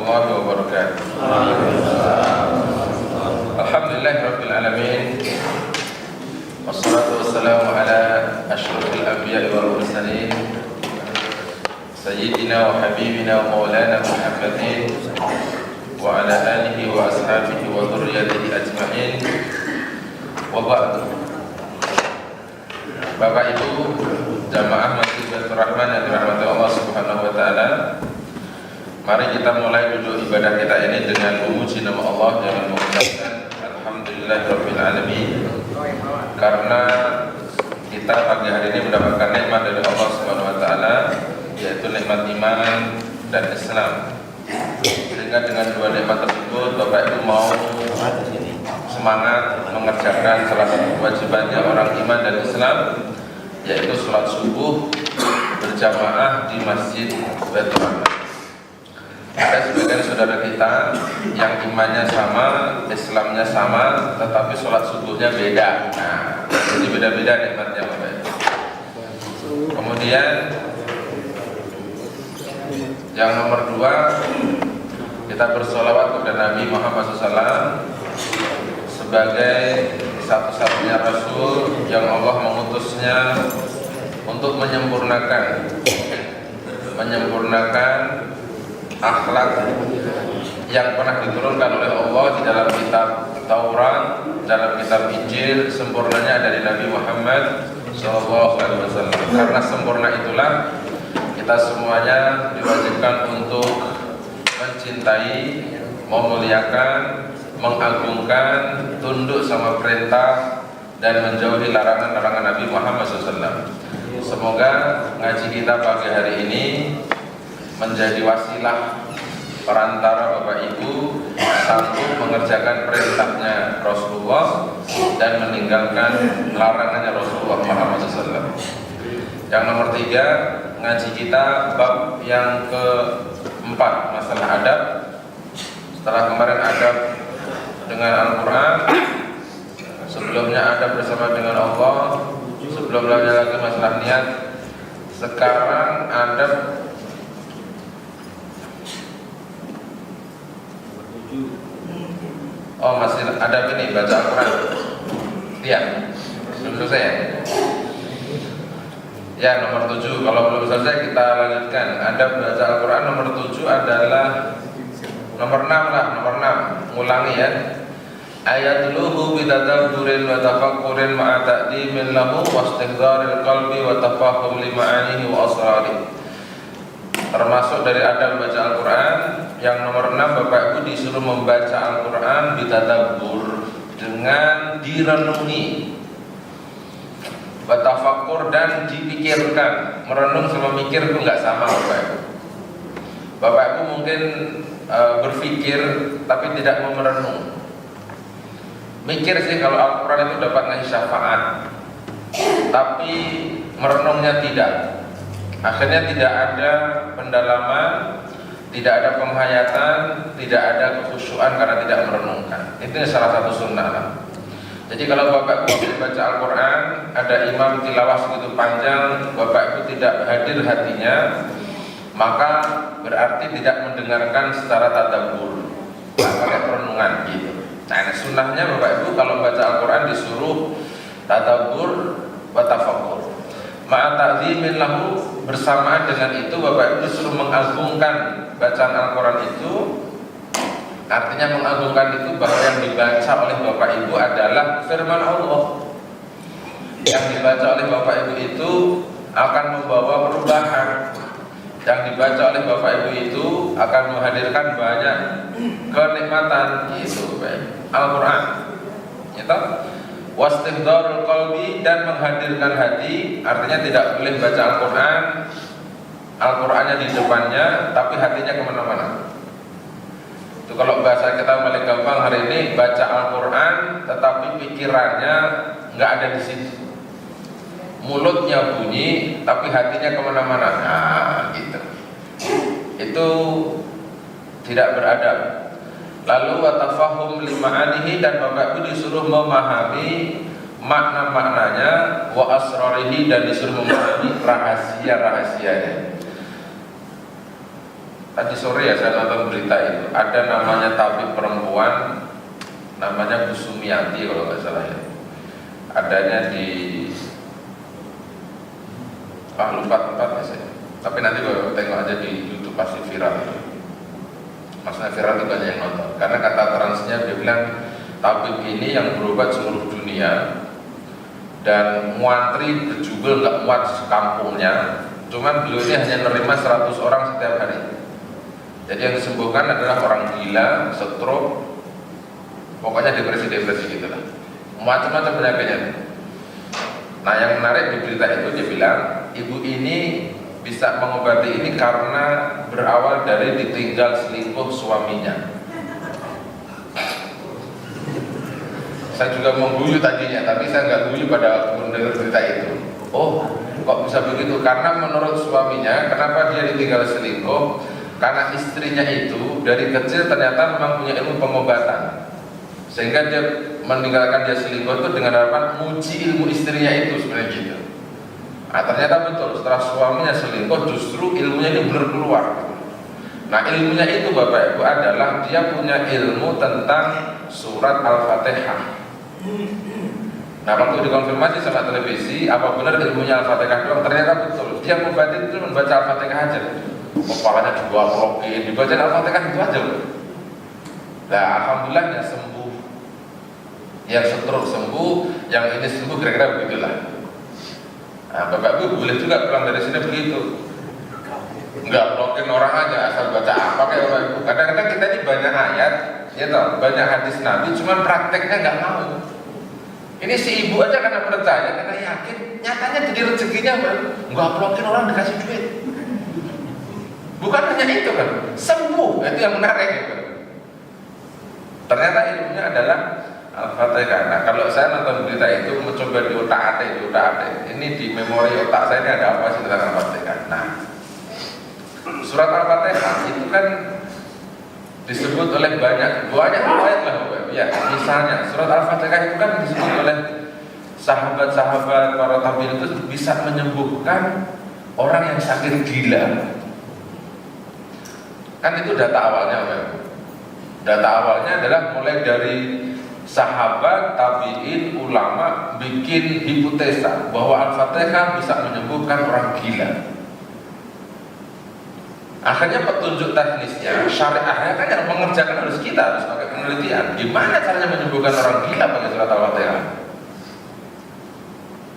warahmatullahi wabarakatuh. Alhamdulillahirabbil alamin. Wassalatu wassalamu ala asyrafil anbiya'i wal mursalin sayyidina wa habibina wa maulana Muhammadin wa ala alihi wa ashabihi wa dhurriyyatihi ajma'in. Wa ba'du. Bapak Ibu jamaah Masjid Baitur Rahman yang dirahmati Allah Subhanahu wa taala, mari kita mulai duduk ibadah kita ini dengan memuji nama Allah dengan mengucapkan alhamdulillahirabbil alamin, karena kita pagi hari ini mendapatkan nikmat dari Allah Subhanahu wa taala, yaitu nikmat iman dan Islam. Sehingga dengan dua nikmat tersebut Bapak Ibu mau semangat mengerjakan salah satu kewajibannya orang iman dan Islam, yaitu sholat subuh berjamaah di Masjid Baitur Rahman. Ada sebagian saudara kita yang imannya sama, Islamnya sama, tetapi sholat subuhnya beda. Nah, jadi beda-beda nikmatnya Bapak Ibu. Kemudian yang nomor dua, kita bersolawat kepada Nabi Muhammad SAW sebagai satu-satunya Rasul yang Allah mengutusnya untuk menyempurnakan akhlak yang pernah diturunkan oleh Allah di dalam kitab Taurat, dalam kitab Injil. Sempurnanya dari Nabi Muhammad SAW. Karena sempurna itulah kita semuanya diwajibkan untuk mencintai, memuliakan, mengagungkan, tunduk sama perintah dan menjauhi larangan-larangan Nabi Muhammad SAW. Semoga ngaji kita pagi hari ini menjadi wasilah perantara Bapak Ibu sanggup mengerjakan perintahnya Rasulullah dan meninggalkan larangannya Rasulullah Muhammad SAW. Yang nomor tiga, ngaji kita bab yang keempat, masalah adab. Setelah kemarin adab dengan Al-Quran, sebelumnya adab bersama dengan Allah, sebelumnya lagi masalah niat. Sekarang adab masih adab ini, baca Al-Quran. Iya, belum selesai ya? Ya, nomor 7. Kalau belum selesai kita lanjutkan. Adab baca Al-Quran nomor 7 adalah nomor 6 lah, nomor 6. Ngulangi ya. Ayatluhu bitadabburin wa tafakkurin ma'a ta'dimin lahu wa istihdharil qalbi wa tafahum li ma'anihi wa asrarih. Termasuk dari adab baca Al-Quran yang nomor 6, Bapak Ibu disuruh membaca Al-Quran bitadabbur, dengan direnungi, batafakkur dan dipikirkan. Merenung sama mikir itu nggak sama Bapak Ibu. Bapak Ibu mungkin berpikir tapi tidak mau merenung. Mikir sih kalau Al-Quran itu dapat ngasih syafaat, tapi merenungnya tidak. Akhirnya tidak ada pendalaman, tidak ada penghayatan, tidak ada kekhusyuan karena tidak merenungkan. Itu salah satu sunnah lah. Jadi kalau Bapak Ibu baca Al-Quran, ada imam tilawah segitu panjang, Bapak Ibu tidak hadir hatinya, maka berarti tidak mendengarkan secara tadabbur, pakai perenungan gitu. Nah, sunnahnya Bapak Ibu kalau baca Al-Quran disuruh tadabbur wa tafakkur. Ma'a ta'zimin lahu, bersamaan dengan itu Bapak Ibu disuruh mengagungkan bacaan Al-Quran itu. Artinya mengagungkan itu bahwa yang dibaca oleh Bapak Ibu adalah firman Allah. Yang dibaca oleh Bapak Ibu itu akan membawa perubahan. Yang dibaca oleh Bapak Ibu itu akan menghadirkan banyak kenikmatan. Itu Al-Quran. Itu wastihdharul qalbi, dan menghadirkan hati. Artinya tidak boleh baca Al-Quran, Al-Qurannya di depannya, tapi hatinya kemana-mana. Itu kalau bahasa kita paling gampang hari ini, baca Al-Quran tetapi pikirannya nggak ada di situ. Mulutnya bunyi tapi hatinya kemana-mana. Nah gitu. Itu tidak beradab. Lalu watafahum lima'anihi, dan Bapak Ibu disuruh memahami makna-maknanya, wa asrarihi, dan disuruh memahami rahasia-rahasianya. tadi sore ya saya nonton berita itu, ada namanya tabib perempuan, namanya Bu Sumiati kalau nggak salah ya, adanya di lupa tempat ya saya, tapi nanti kalau tengok aja di YouTube pasti viral itu. Maksudnya viral itu banyak yang nonton, karena kata transnya dia bilang tabib ini yang berobat seluruh dunia dan muantri berjubel nggak muat sekampungnya, cuman beliau ini hanya menerima 100 orang setiap hari. Jadi yang disembuhkan adalah orang gila, stroke, pokoknya depresi gitu lah, macam-macam penyakitnya. Nah yang menarik di berita itu dia bilang ibu ini bisa mengobati ini karena berawal dari ditinggal selingkuh suaminya. Saya juga mengguyu tadinya, tapi saya nggak guyu pada mendengar berita itu. Oh, kok bisa begitu? Karena menurut suaminya, kenapa dia ditinggal selingkuh? Karena istrinya itu dari kecil ternyata memang punya ilmu pengobatan, sehingga dia meninggalkan dia selingkuh itu dengan harapan muji ilmu istrinya itu sebenarnya gitu. Nah ternyata betul, setelah suaminya selingkuh justru ilmunya ini benar keluar. Nah ilmunya itu Bapak Ibu adalah dia punya ilmu tentang surat Al-Fatihah. Nah waktu dikonfirmasi sama televisi apa benar ilmunya Al-Fatihah doang, ternyata betul. Dia membatin itu membaca Al-Fatihah aja, kepalanya diblokin, dibaca Al-Fatihah itu aja. Nah alhamdulillah dia sembuh, yang stroke sembuh, yang ini sembuh, kira-kira begitulah. Nah, Bapak Ibu boleh juga pulang dari sini begitu, nggak blokin orang aja asal baca apa kayak Bapak Ibu. Kadang-kadang kita ini banyak ayat, ya toh, banyak hadis Nabi, cuman prakteknya nggak mau. Ini si ibu aja karena percaya, karena yakin, nyatanya jadi rezekinya nggak blokin orang dikasih duit. Bukan hanya itu kan, sembuh, itu yang menarik gitu. Ternyata ilmunya adalah Al-Fatihah. Nah kalau saya nonton berita itu mencoba di otak-atik, ini di memori otak saya ini ada apa sih tentang Al-Fatihah. Nah surat Al-Fatihah itu kan disebut oleh banyak ayat lah ya. Misalnya surat Al-Fatihah itu kan disebut oleh sahabat-sahabat para tabi'in itu bisa menyembuhkan orang yang sakit gila. Kan itu data awalnya Bapak. Data awalnya adalah mulai dari sahabat, tabi'in, ulama bikin hipotesa bahwa Al-Fatihah bisa menyembuhkan orang gila. Akhirnya petunjuk teknisnya, syariahnya kan yang mengerjakan harus kita, harus pakai penelitian. Gimana caranya menyembuhkan orang gila pakai surat Al-Fatihah?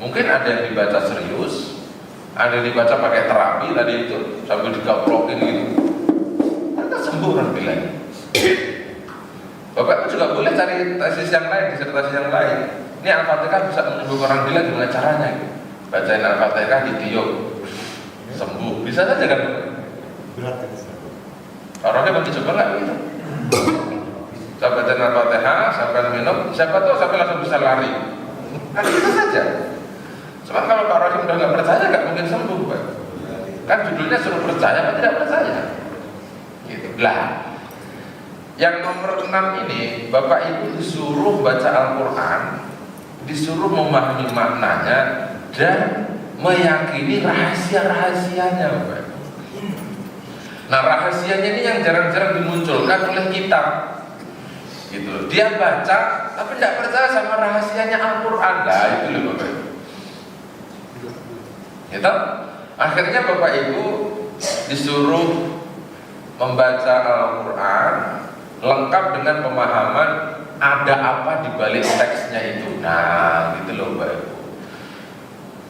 Mungkin ada yang dibaca serius, ada yang dibaca pakai terapi tadi itu sambil digaplokin gitu. Kita sembuh orang gila. Bapak juga boleh cari tesis yang lain, disertasi yang lain. Ini Al-Fatihah bisa menyembuhkan orang gila gimana caranya? Bacain Al-Fatihah ditiup, sembuh. Bisa saja kan? Berat kan? Orangnya bagi coba nggak begitu? Saya bacain Al-Fatihah, sampai minum, siapa tahu sampai langsung bisa lari. Kan bisa saja. Cuma kalau Pak Rahim udah nggak percaya nggak mungkin sembuh, Pak. Kan judulnya suruh percaya atau tidak percaya. Gitu. Lah. Yang nomor 6 ini Bapak Ibu disuruh baca Al-Quran, disuruh memahami maknanya dan meyakini rahasia-rahasianya Bapak. Nah rahasianya ini yang jarang-jarang dimunculkan oleh kita gitu. Dia baca tapi tidak percaya sama rahasianya Al-Quran. Nah itu loh Bapak Ibu gitu? Akhirnya Bapak Ibu disuruh membaca Al-Quran lengkap dengan pemahaman ada apa di balik teksnya itu. Nah, gitu loh Mbak Ibu.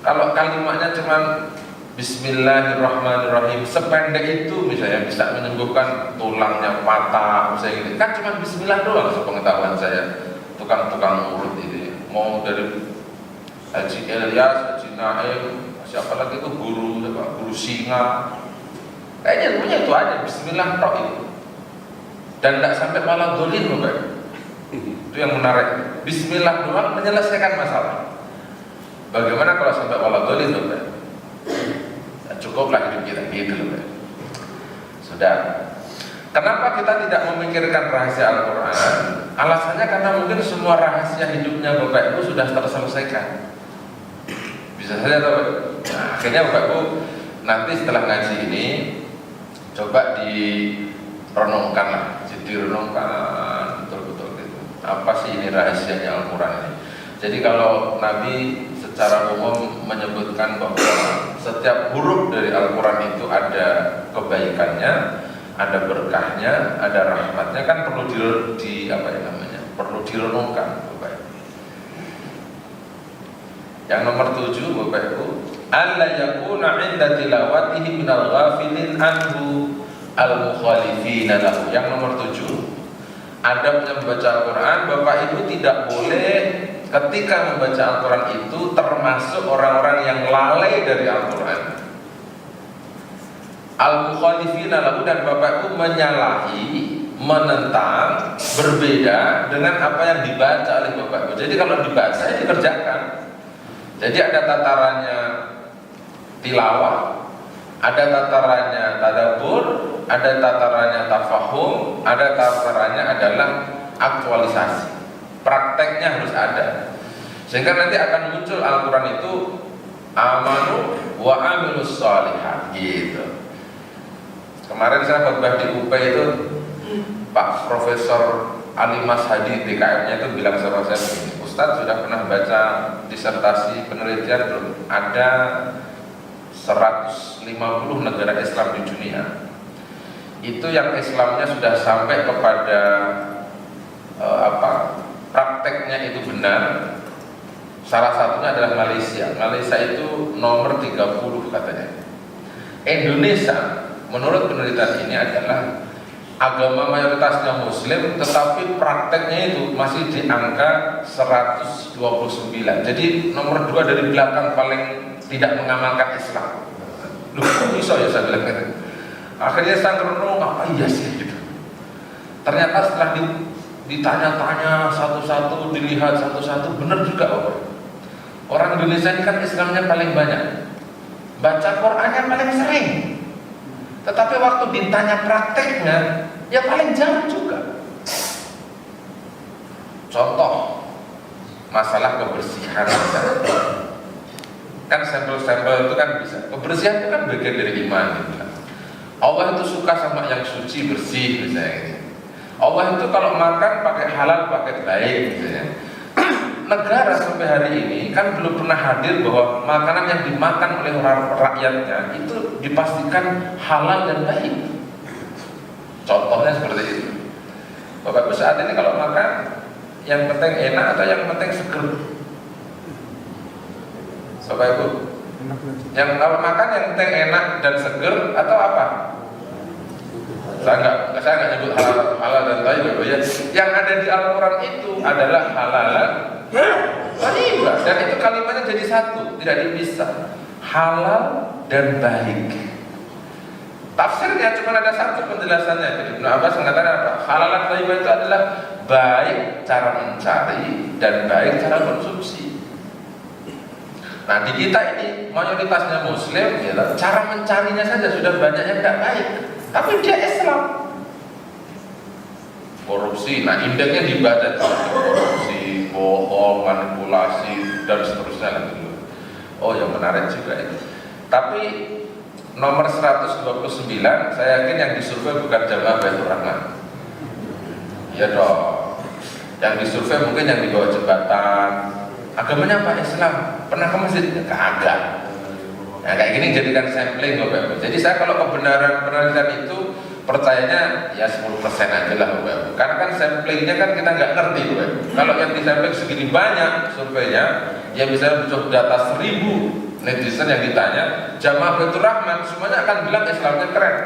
Kalau kalimatnya cuma Bismillahirrahmanirrahim sependek itu misalnya bisa menyembuhkan tulangnya patah, misalnya gitu. Kan cuma Bismillah doang sepengetahuan saya. Tukang-tukang urut ini mau dari Haji Ilyas, Haji Naim, siapa lagi itu guru Singa. Kayaknya ilmunya itu aja Bismillah tok itu. Dan tidak sampai malah dolin Bapak. Itu yang menarik. Bismillah doang menyelesaikan masalah. Bagaimana kalau sampai malah dolin Bapak? Ya, cukuplah hidup kita gitu Bapak. Sudah. Kenapa kita tidak memikirkan rahasia Al-Quran? Alasannya karena mungkin semua rahasia hidupnya Bapak Ibu sudah terselesaikan. Bisa saja Bapak. Nah, akhirnya Bapak Ibu nanti setelah ngaji ini Coba direnungkan lah, direnungkan betul-betul gitu. Apa sih ini rahasianya Al-Quran ini? Jadi kalau Nabi secara umum menyebutkan bahwa setiap huruf dari Al-Quran itu ada kebaikannya, ada berkahnya, ada rahmatnya, kan perlu perlu direnungkan, Bapak. Yang nomor 7, Bapak Ibu, alla yakuna 'inda tilawatihi minal ghafilin anhu al-mukhalifina lahu. Yang nomor 7, adabnya membaca Al-Quran, Bapak Ibu tidak boleh ketika membaca Al-Quran itu termasuk orang-orang yang lalai dari Al-Quran. Al-mukhalifina lahu, dan Bapak Ibu menyalahi, menentang, berbeda dengan apa yang dibaca oleh Bapak Ibu. Jadi kalau dibaca ya dikerjakan. Jadi ada tatarannya tilawah, ada tatarannya tadabbur, ada tatarannya tafahum, ada tatarannya adalah aktualisasi. Prakteknya harus ada, sehingga nanti akan muncul Al-Quran itu amanu wa amilus shalihat gitu. Kemarin saya khotbah di UP itu, Pak Profesor Ali Mas Hadi DKM-nya itu bilang sama saya begini, Ustadz sudah pernah baca disertasi penelitian belum? Ada 150 negara Islam di dunia, itu yang Islamnya sudah sampai kepada prakteknya itu benar. Salah satunya adalah Malaysia. Malaysia itu nomor 30 katanya. Indonesia menurut penelitian ini adalah agama mayoritasnya Muslim, tetapi prakteknya itu masih di angka 129. Jadi nomor 2 dari belakang paling tidak mengamalkan Islam. Loh, kok bisa ya saya bilang gitu. Akhirnya saya merenung, apa iya sih gitu. Ternyata setelah ditanya-tanya satu-satu, dilihat satu-satu, benar juga Bapak. Orang Indonesia ini kan Islamnya paling banyak, baca Qurannya paling sering, tetapi waktu ditanya prakteknya ya paling jauh juga. Contoh masalah kebersihan, kan sampel-sampel itu kan bisa. Kebersihan itu kan bagian dari iman gitu. Allah itu suka sama yang suci, bersih misalnya gitu. Allah itu kalau makan pakai halal, pakai baik misalnya. Negara sampai hari ini kan belum pernah hadir bahwa makanan yang dimakan oleh rakyatnya itu dipastikan halal dan baik. Contohnya seperti itu. Bapak Ibu saat ini kalau makan, yang penting enak atau yang penting seger? Bapak Ibu, yang kalau makan yang penting enak dan seger atau apa? Saya nggak nyebut halal dan thayyib ya. Yang ada di Al-Quran itu adalah halal dan thayyib, dan itu kalimatnya jadi satu, tidak dipisah. Halal dan baik. Tafsirnya cuma ada satu penjelasannya. Jadi Ibnu Abbas mengatakan apa? Halal dan thayyib itu adalah baik cara mencari dan baik cara konsumsi. Nah di kita ini mayoritasnya Muslim, ya, cara mencarinya saja sudah banyak yang tidak baik. Tapi dia Islam. Korupsi, nah indeksnya dibaca korupsi, bohong, manipulasi dan seterusnya. Oh yang menarik juga itu. Tapi nomor 129 saya yakin yang disurvei bukan jamaah Baitur Rahman. Ya dong. Yang disurvei mungkin yang di bawah jembatan. Agamanya apa? Islam. Pernah ke masjid? Kagak. Nah kayak gini jadikan sampling Bapak Ibu. Jadi saya kalau kebenaran penelitian itu percayanya ya 10% aja lah Bapak Ibu. Karena kan samplingnya kan kita nggak ngerti Bapak Ibu. Kalau yang disampling segini banyak surveinya, ya misalnya butuh data 1000 netizen yang ditanya, jamaah Baitur Rahman semuanya akan bilang Islamnya keren.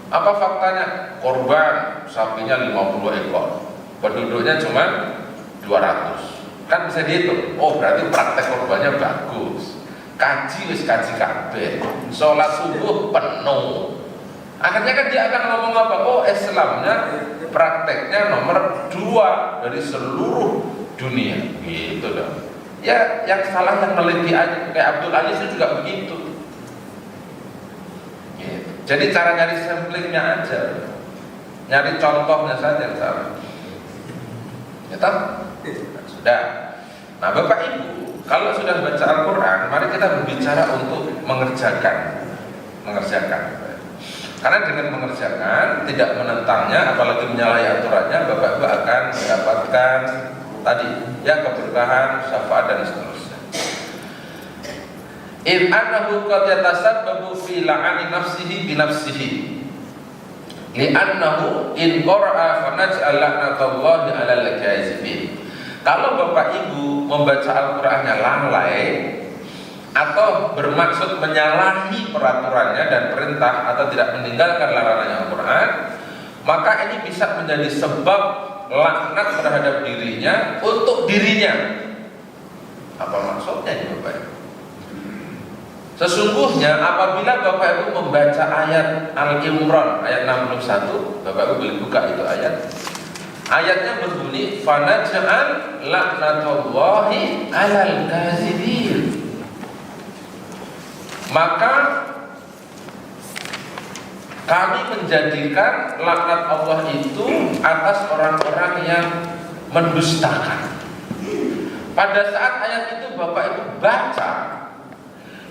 Apa faktanya? Korban sapinya 50 ekor, penduduknya cuma 200. Kan bisa dihitung. Oh berarti praktek korbannya bagus. Kaji kabeh, sholat subuh penuh. Akhirnya kan dia akan ngomong apa? Oh Islamnya prakteknya nomor 2 dari seluruh dunia, gitu dong. Ya yang salah yang meliti aja, kayak Abdul Aziz itu juga begitu. Gitu. Jadi cara nyari samplingnya aja, nyari contohnya saja yang salah. Ya toh? Sudah. Nah Bapak Ibu, kalau sudah baca Al-Quran, mari kita berbicara untuk mengerjakan. Karena dengan mengerjakan, tidak menentangnya, apalagi menyalahi aturannya, Bapak Ibu akan mendapatkan tadi ya keberkahan, syafaat dan seterusnya. In annahu qad yatasabbabu fi la'ani nafsihi bi nafsihi. Li'annahu in qara'a fa naj'al la'natallahi 'alal kadzibin. Kalau Bapak Ibu membaca Al-Qur'annya lalai atau bermaksud menyalahi peraturannya dan perintah atau tidak meninggalkan larangan Al-Quran, maka ini bisa menjadi sebab laknat terhadap dirinya untuk dirinya. Apa maksudnya ini Bapak Ibu? Sesungguhnya apabila Bapak Ibu membaca ayat Al-Imran ayat 61, Bapak Ibu boleh buka itu ayat. Ayatnya berbunyi fanaj'al laknatullahi 'alal kadzibin. Maka kami menjadikan laknat Allah itu atas orang-orang yang mendustakan. Pada saat ayat itu Bapak Ibu baca,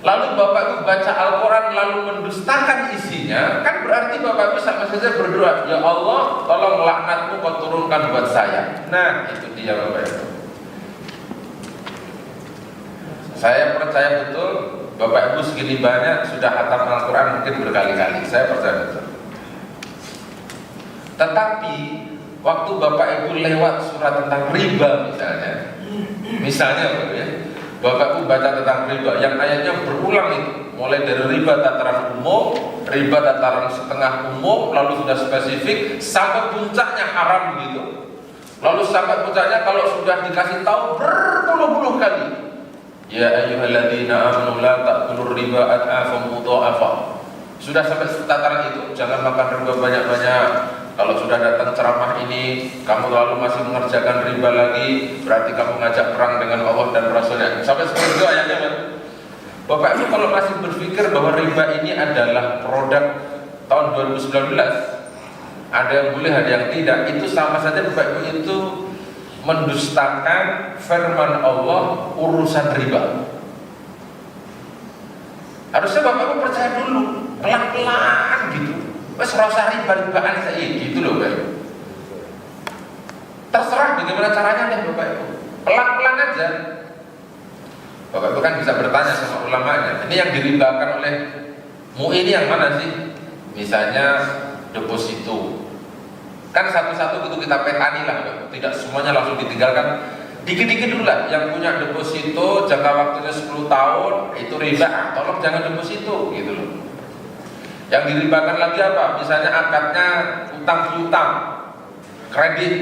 lalu Bapak Ibu baca Al-Quran lalu mendustakan isinya, kan berarti Bapak Ibu sama saja berdoa, ya Allah tolong laknatmu kau turunkan buat saya. Nah itu dia Bapak Ibu. Saya percaya betul Bapak Ibu segini banyak sudah hatam Al-Quran mungkin berkali-kali, saya percaya betul. Tetapi waktu Bapak Ibu lewat surat tentang riba misalnya Bapak Ibu baca tentang riba yang ayatnya berulang itu, mulai dari riba tataran umum, riba tataran setengah umum, lalu sudah spesifik sampai puncaknya haram begitu. Lalu sampai puncaknya kalau sudah dikasih tahu berpuluh-puluh kali, ya ayyuhalladzina amanu la ta'kulur riba ad'afan mudha'afa. Sudah sampai tataran itu, jangan makan riba banyak-banyak. Kalau sudah datang ceramah ini, kamu lalu masih mengerjakan riba lagi, berarti kamu ngajak perang dengan Allah dan Rasulnya. Sampai seperti itu ayatnya, Pak. Bapak Ibu kalau masih berpikir bahwa riba ini adalah produk tahun 2019, ada yang boleh, ada yang tidak, itu sama saja Bapak Ibu itu mendustakan firman Allah urusan riba. Harusnya Bapak Ibu percaya dulu, pelan-pelan gitu. Wes rasa riba-ribaan saya gitu loh Bapak. Terserah bagaimana caranya deh Bapak Ibu. Pelan-pelan aja. Bapak Ibu kan bisa bertanya sama ulamanya. Ini yang diribakan oleh MUI ini yang mana sih? Misalnya deposito. Kan satu-satu itu kita petani lah, tidak semuanya langsung ditinggalkan. Dikit-dikit dulu lah, yang punya deposito jangka waktunya 10 tahun itu riba, tolong jangan deposito gitu loh. Yang diribakan lagi apa? Misalnya akadnya utang piutang, kredit.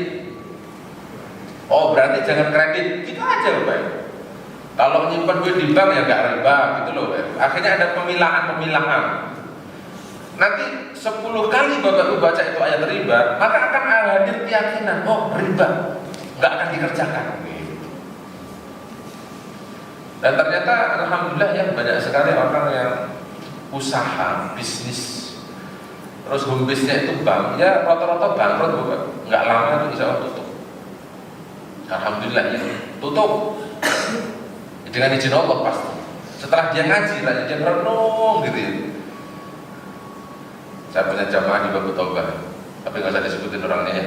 Oh berarti jangan kredit, gitu aja loh Pak. Kalau nyimpan duit di bank ya nggak riba gitu loh Pak. Akhirnya ada pemilahan. Nanti 10 kali Bapak Ibu baca itu ayat riba, maka akan hadir keyakinan, oh riba, nggak akan dikerjakan. Dan ternyata alhamdulillah ya banyak sekali orang yang usaha, bisnis, terus home base-nya itu bank, ya rata-rata bangkrut Bapak, nggak lama itu bisa tutup. Alhamdulillah ya, tutup dengan izin Allah pasti. Setelah dia ngaji, dia merenung gitu ya. Saya punya jamaah di Babu Tobat, tapi nggak usah disebutin orangnya ya.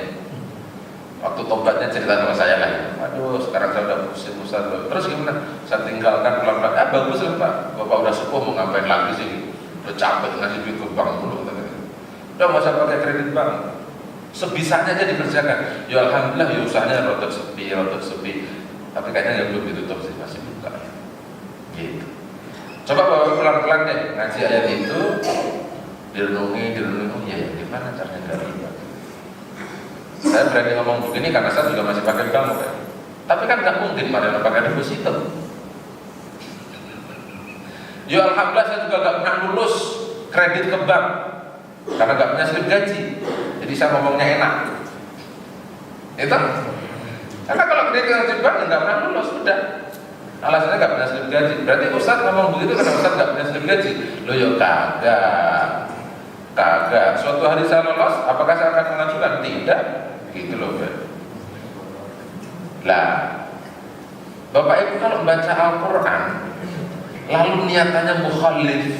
Waktu tobatnya cerita sama saya lah. Aduh, sekarang saya udah pusing Ustaz. Terus gimana? Saya tinggalkan pelan-pelan. Bagus lah Pak. Bapak udah sepuh mau ngapain lagi sih? Udah capek ngasih duit ke bank dulu. Udah nggak usah pakai kredit bank. Sebisanya aja dikerjakan. Ya alhamdulillah, ya usahanya rotok sepi. Tapi kayaknya ya belum ditutup sih, masih buka. Gitu. Coba Bapak pelan-pelan deh ngaji ayat itu. Direnungi, oh ya gimana caranya gak riba. Saya berani ngomong begini karena saya juga masih pakai bank kan? Tapi kan gak mungkin pada pakai deposito. Ya alhamdulillah saya juga gak pernah lulus kredit ke bank karena gak punya slip gaji. Jadi saya ngomongnya enak. Itu karena kalau kredit ke bank ya gak pernah lulus, udah. Alasannya gak punya slip gaji. Berarti Ustaz ngomong begitu karena Ustaz gak punya slip gaji. Loh ya kagak. Suatu hari saya lolos, apakah saya akan mengajukan? Tidak. Gitu loh Pak. Lah, Bapak Ibu kalau baca Al-Quran lalu niatannya mukhalif,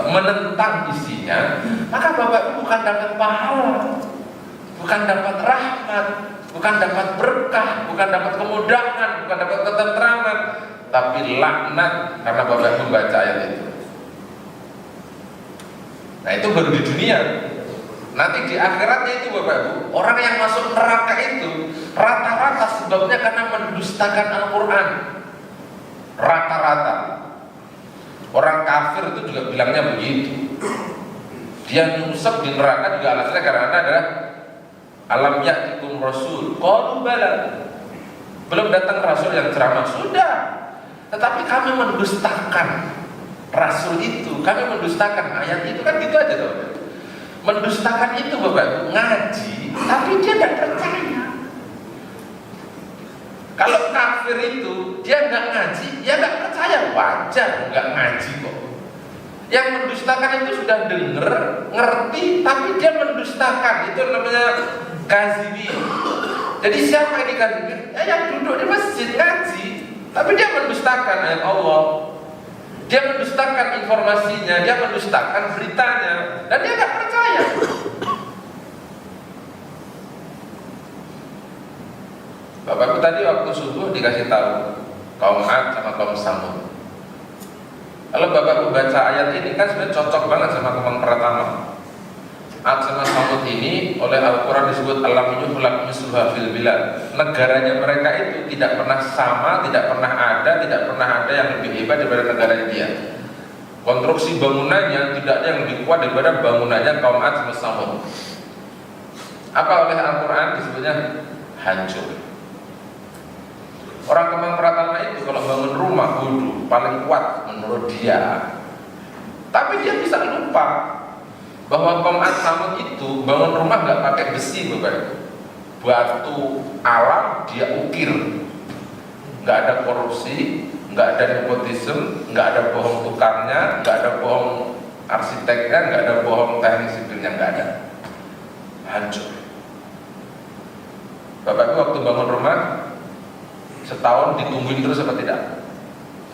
menentang isinya, maka Bapak bukan dapat pahala, bukan dapat rahmat, bukan dapat berkah, bukan dapat kemudahan, bukan dapat ketentraman, tapi laknat karena Bapak membaca ayat itu. Nah itu baru di dunia. Nanti di akhiratnya itu Bapak Ibu, orang yang masuk neraka itu rata-rata sebabnya karena mendustakan Al-Quran. Rata-rata. Orang kafir itu juga bilangnya begitu. Dia nyungsep di neraka juga alasannya karena ada alam ya'tikum rasul qalu bala. Belum datang rasul yang ceramah, sudah. Tetapi kami mendustakan rasul itu, kami mendustakan ayat itu, kan gitu aja tuh. Mendustakan itu Bapak Ibu, ngaji tapi dia tidak percaya. Kalau kafir itu dia nggak ngaji, dia nggak percaya, wajar nggak ngaji kok. Yang mendustakan itu sudah dengar, ngerti, tapi dia mendustakan, itu namanya kazibin. Jadi siapa ini kazibin? Yang duduk di masjid ngaji, tapi dia mendustakan ayat Allah. Dia mendustakan informasinya, dia mendustakan beritanya, dan dia nggak percaya. Bapakku tadi waktu subuh dikasih tahu kaum Ad sama kaum Samud. Kalau Bapakku baca ayat ini kan sebenarnya cocok banget sama teman pertama. Ad sama Samud ini oleh Al-Quran disebut alam yuhlak misluha fil bilad. Negaranya mereka itu tidak pernah sama, tidak pernah ada yang lebih hebat daripada negaranya dia. Konstruksi bangunannya tidak ada yang lebih kuat daripada bangunannya kaum Ad sama Samud. Apa oleh Al-Quran disebutnya hancur. Orang Kemang Pratama itu kalau bangun rumah paling kuat menurut dia. Tapi dia bisa lupa bahwa kaum Ad Samud itu bangun rumah nggak pakai besi, Bapak. Batu alam dia ukir. Nggak ada korupsi, nggak ada nepotisme, nggak ada bohong tukarnya, nggak ada bohong arsiteknya, nggak ada bohong teknik sipilnya, nggak ada. Hancur. Bapak waktu bangun rumah setahun ditungguin terus apa tidak?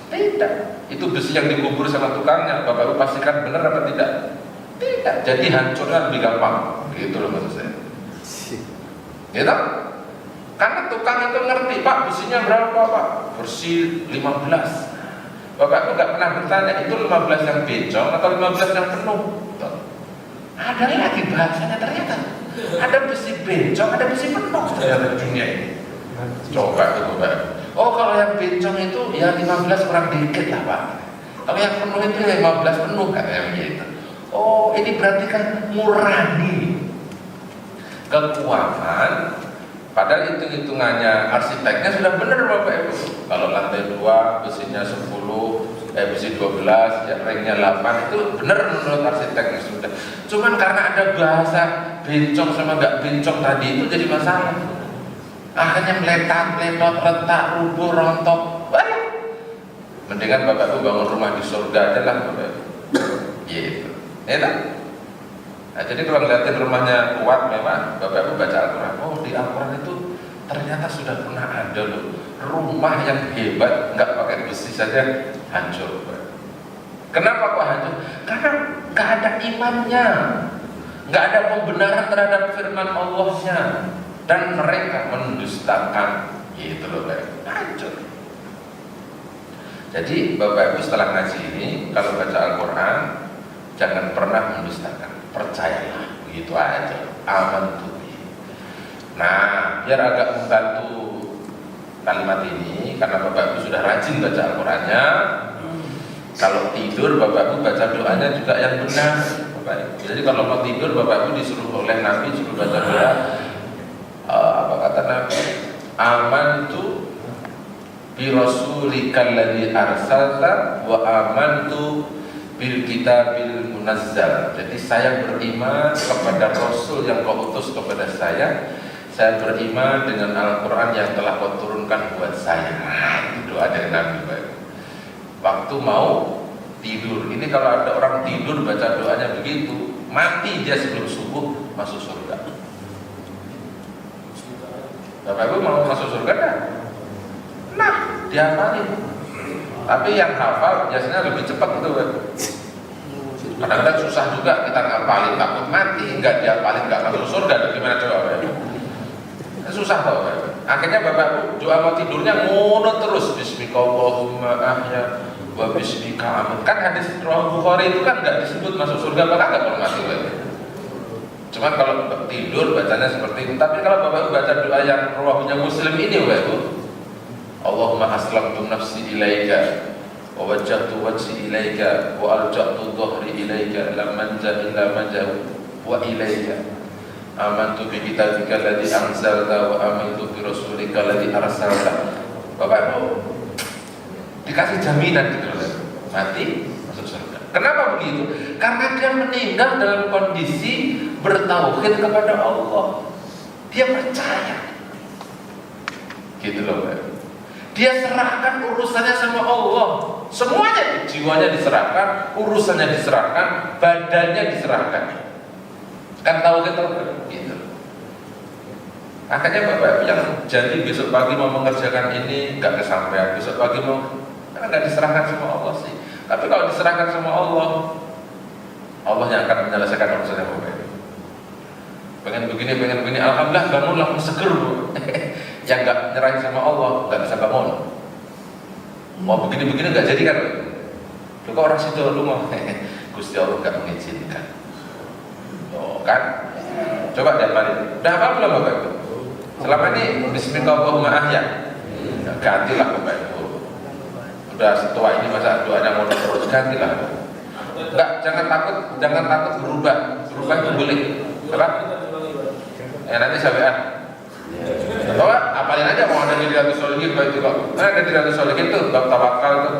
Tidak. Itu besi yang dikubur sama tukangnya, Bapak pastikan benar apa tidak? Tidak. Jadi hancurnya lebih gampang. Gitu loh maksud saya. Gitu? Karena tukang itu ngerti, Pak besinya berapa Pak? Besi 15. Bapak itu nggak pernah bertanya itu 15 yang bencong atau 15 yang penuh. Ada lagi bahasanya ternyata. Ada besi bencong, ada besi penuh ternyata di dunia ini. Coba itu Bapak. Oh kalau yang bencong itu ya 15 kurang dikit lah Pak. Kalau yang penuh itu 15 penuh katanya begitu. Oh ini berarti kan ngurangi kekuatan. Padahal hitung-hitungannya arsiteknya sudah benar Bapak Ibu. Kalau lantai 2 besinya 10, besi 12, ya ringnya 8 itu benar menurut arsiteknya sudah. Cuman karena ada bahasa bencong sama nggak bencong tadi itu jadi masalah. Akhirnya meletak, retak, rubuh, rontok. Wah, mendingan Bapak Ibu bangun rumah di surga aja lah Bapak Ibu. Gitu. Enak. Nah, jadi kalau ngeliatin rumahnya kuat memang Bapak Ibu baca Al-Quran. Oh di Al-Quran itu ternyata sudah pernah ada loh rumah yang hebat nggak pakai besi saja hancur. Kenapa kok hancur? Karena nggak ada imannya, nggak ada pembenaran terhadap firman Allahnya. Dan mereka mendustakan, gitu loh Bapak, hancur. Jadi Bapak Ibu setelah ngaji ini, kalau baca Al-Quran jangan pernah mendustakan, percayalah, begitu aja. Aman tuh. Nah, biar agak membantu kalimat ini, karena Bapak Ibu sudah rajin baca Al-Qurannya. Kalau tidur Bapak Ibu baca doanya juga yang benar, Bapak Ibu. Jadi kalau mau tidur Bapak Ibu disuruh oleh Nabi suruh baca doa. Apa kata Nabi? Amantu bi rasulikal ladzi arsalta wa amantu bil kitabil munazzal. Jadi saya beriman kepada Rasul yang kau utus kepada saya. Saya beriman dengan Al-Quran yang telah kau turunkan buat saya. Itu doa dari Nabi. Waktu mau tidur, ini kalau ada orang tidur baca doanya begitu, mati dia sebelum subuh masuk surga. Bapak Ibu mau masuk surga kan? Nah, dihafalin. Tapi yang hafal biasanya lebih cepat gitu, Bapak. Kadang-kadang susah juga kita ngapalin, takut mati, nggak diapalin nggak masuk surga. Gimana coba? Susah tau kan? Akhirnya bapak doa mau tidurnya ngono terus, Bismillahirrahmanirrahim ahya wa bismika amin. Kan hadis Riwayat Bukhari itu kan nggak disebut masuk surga, maka nggak perlu mati lagi. Cuman kalau tidur bacanya seperti itu. Tapi kalau bapak baca doa yang riwayatnya Muslim ini, bapak, Allahumma aslamtu nafsi ilaika wa wajjahtu wajhi ilaika wa alja'tu dhahri ilaika la manja illa manja wa ilaika amantu bi kitabika alladhi anzalta wa amantu bi rasulika alladhi arsalta. Bapak mau dikasih jaminan gitu loh, mati masuk surga. Kenapa begitu? Karena dia meninggal dalam kondisi bertauhid kepada Allah. Dia percaya. Gitu loh, Pak. Dia serahkan urusannya sama Allah. Semuanya, jiwanya diserahkan, urusannya diserahkan, badannya diserahkan. Kan tahu kita gitu. Akhirnya bapak yang janji besok pagi mau mengerjakan ini nggak kesampaian, besok pagi mau, karena nggak diserahkan sama Allah sih. Tapi kalau diserahkan sama Allah, Allah yang akan menyelesaikan urusannya bapak. Pengen begini, alhamdulillah bangun langsung seger bu. Yang nggak nyerahin sama Allah nggak bisa bangun. Mau begini nggak jadi kan? Lu kok orang situ lu mau? Gusti Allah nggak mengizinkan. Oh kan? Coba deh balik. Udah apa belum bapak itu? Selama ini Bismillahirrahmanirrahim. Nah, gantilah bapak itu. Udah setua ini masa doanya mau terus, gantilah. Enggak, jangan takut berubah. Berubah itu boleh. Kenapa? Nanti sampean. Bapak apalin aja mau ada di Riyadhus Shalihin baik itu kok. Ada di Riyadhus Shalihin tuh bab tawakal tuh.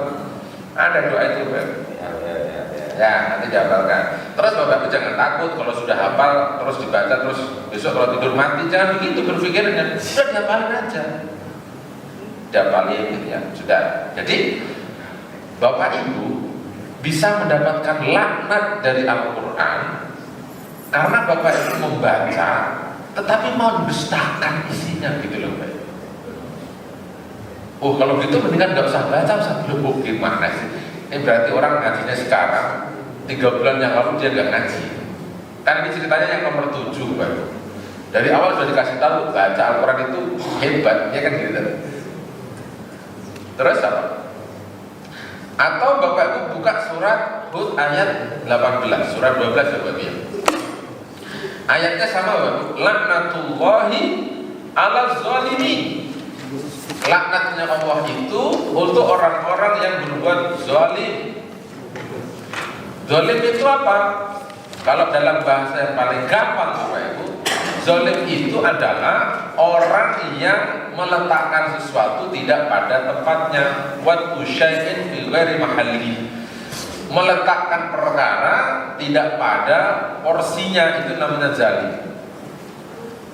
Ada doa itu, Pak. Ya, nanti dihafalkan. Terus bapak jangan takut kalau sudah hafal terus dibaca terus besok kalau tidur mati, jangan begitu berpikirnya. Sudah dihafalin aja. Dihafalin gitu ya. Sudah. Jadi bapak ibu bisa mendapatkan laknat dari Al-Quran karena bapak ibu membaca tetapi mau mendustakan isinya gitu loh, Pak. Oh kalau gitu mendingan nggak usah baca, usah belum. Gimana sih? Ini berarti orang ngajinya sekarang 3 bulan yang lalu dia nggak ngaji. Kan ini ceritanya yang nomor 7, Pak. Dari awal sudah dikasih tahu baca Al-Quran itu hebat, ya kan gitu. Terus apa? Atau bapak ibu buka surat Hud ayat 18, surat 12 ya Bapak ya. Ayatnya sama Bapak. Laknatullahi ala zalimin. Laknatnya Allah itu untuk orang-orang yang berbuat zalim. Zalim itu apa? Kalau dalam bahasa yang paling gampang Bapak Ibu, zalim itu adalah orang yang meletakkan sesuatu tidak pada tempatnya. Watu syai'in fi ghairi mahallihi. Meletakkan perkara tidak pada porsinya, itu namanya zalim.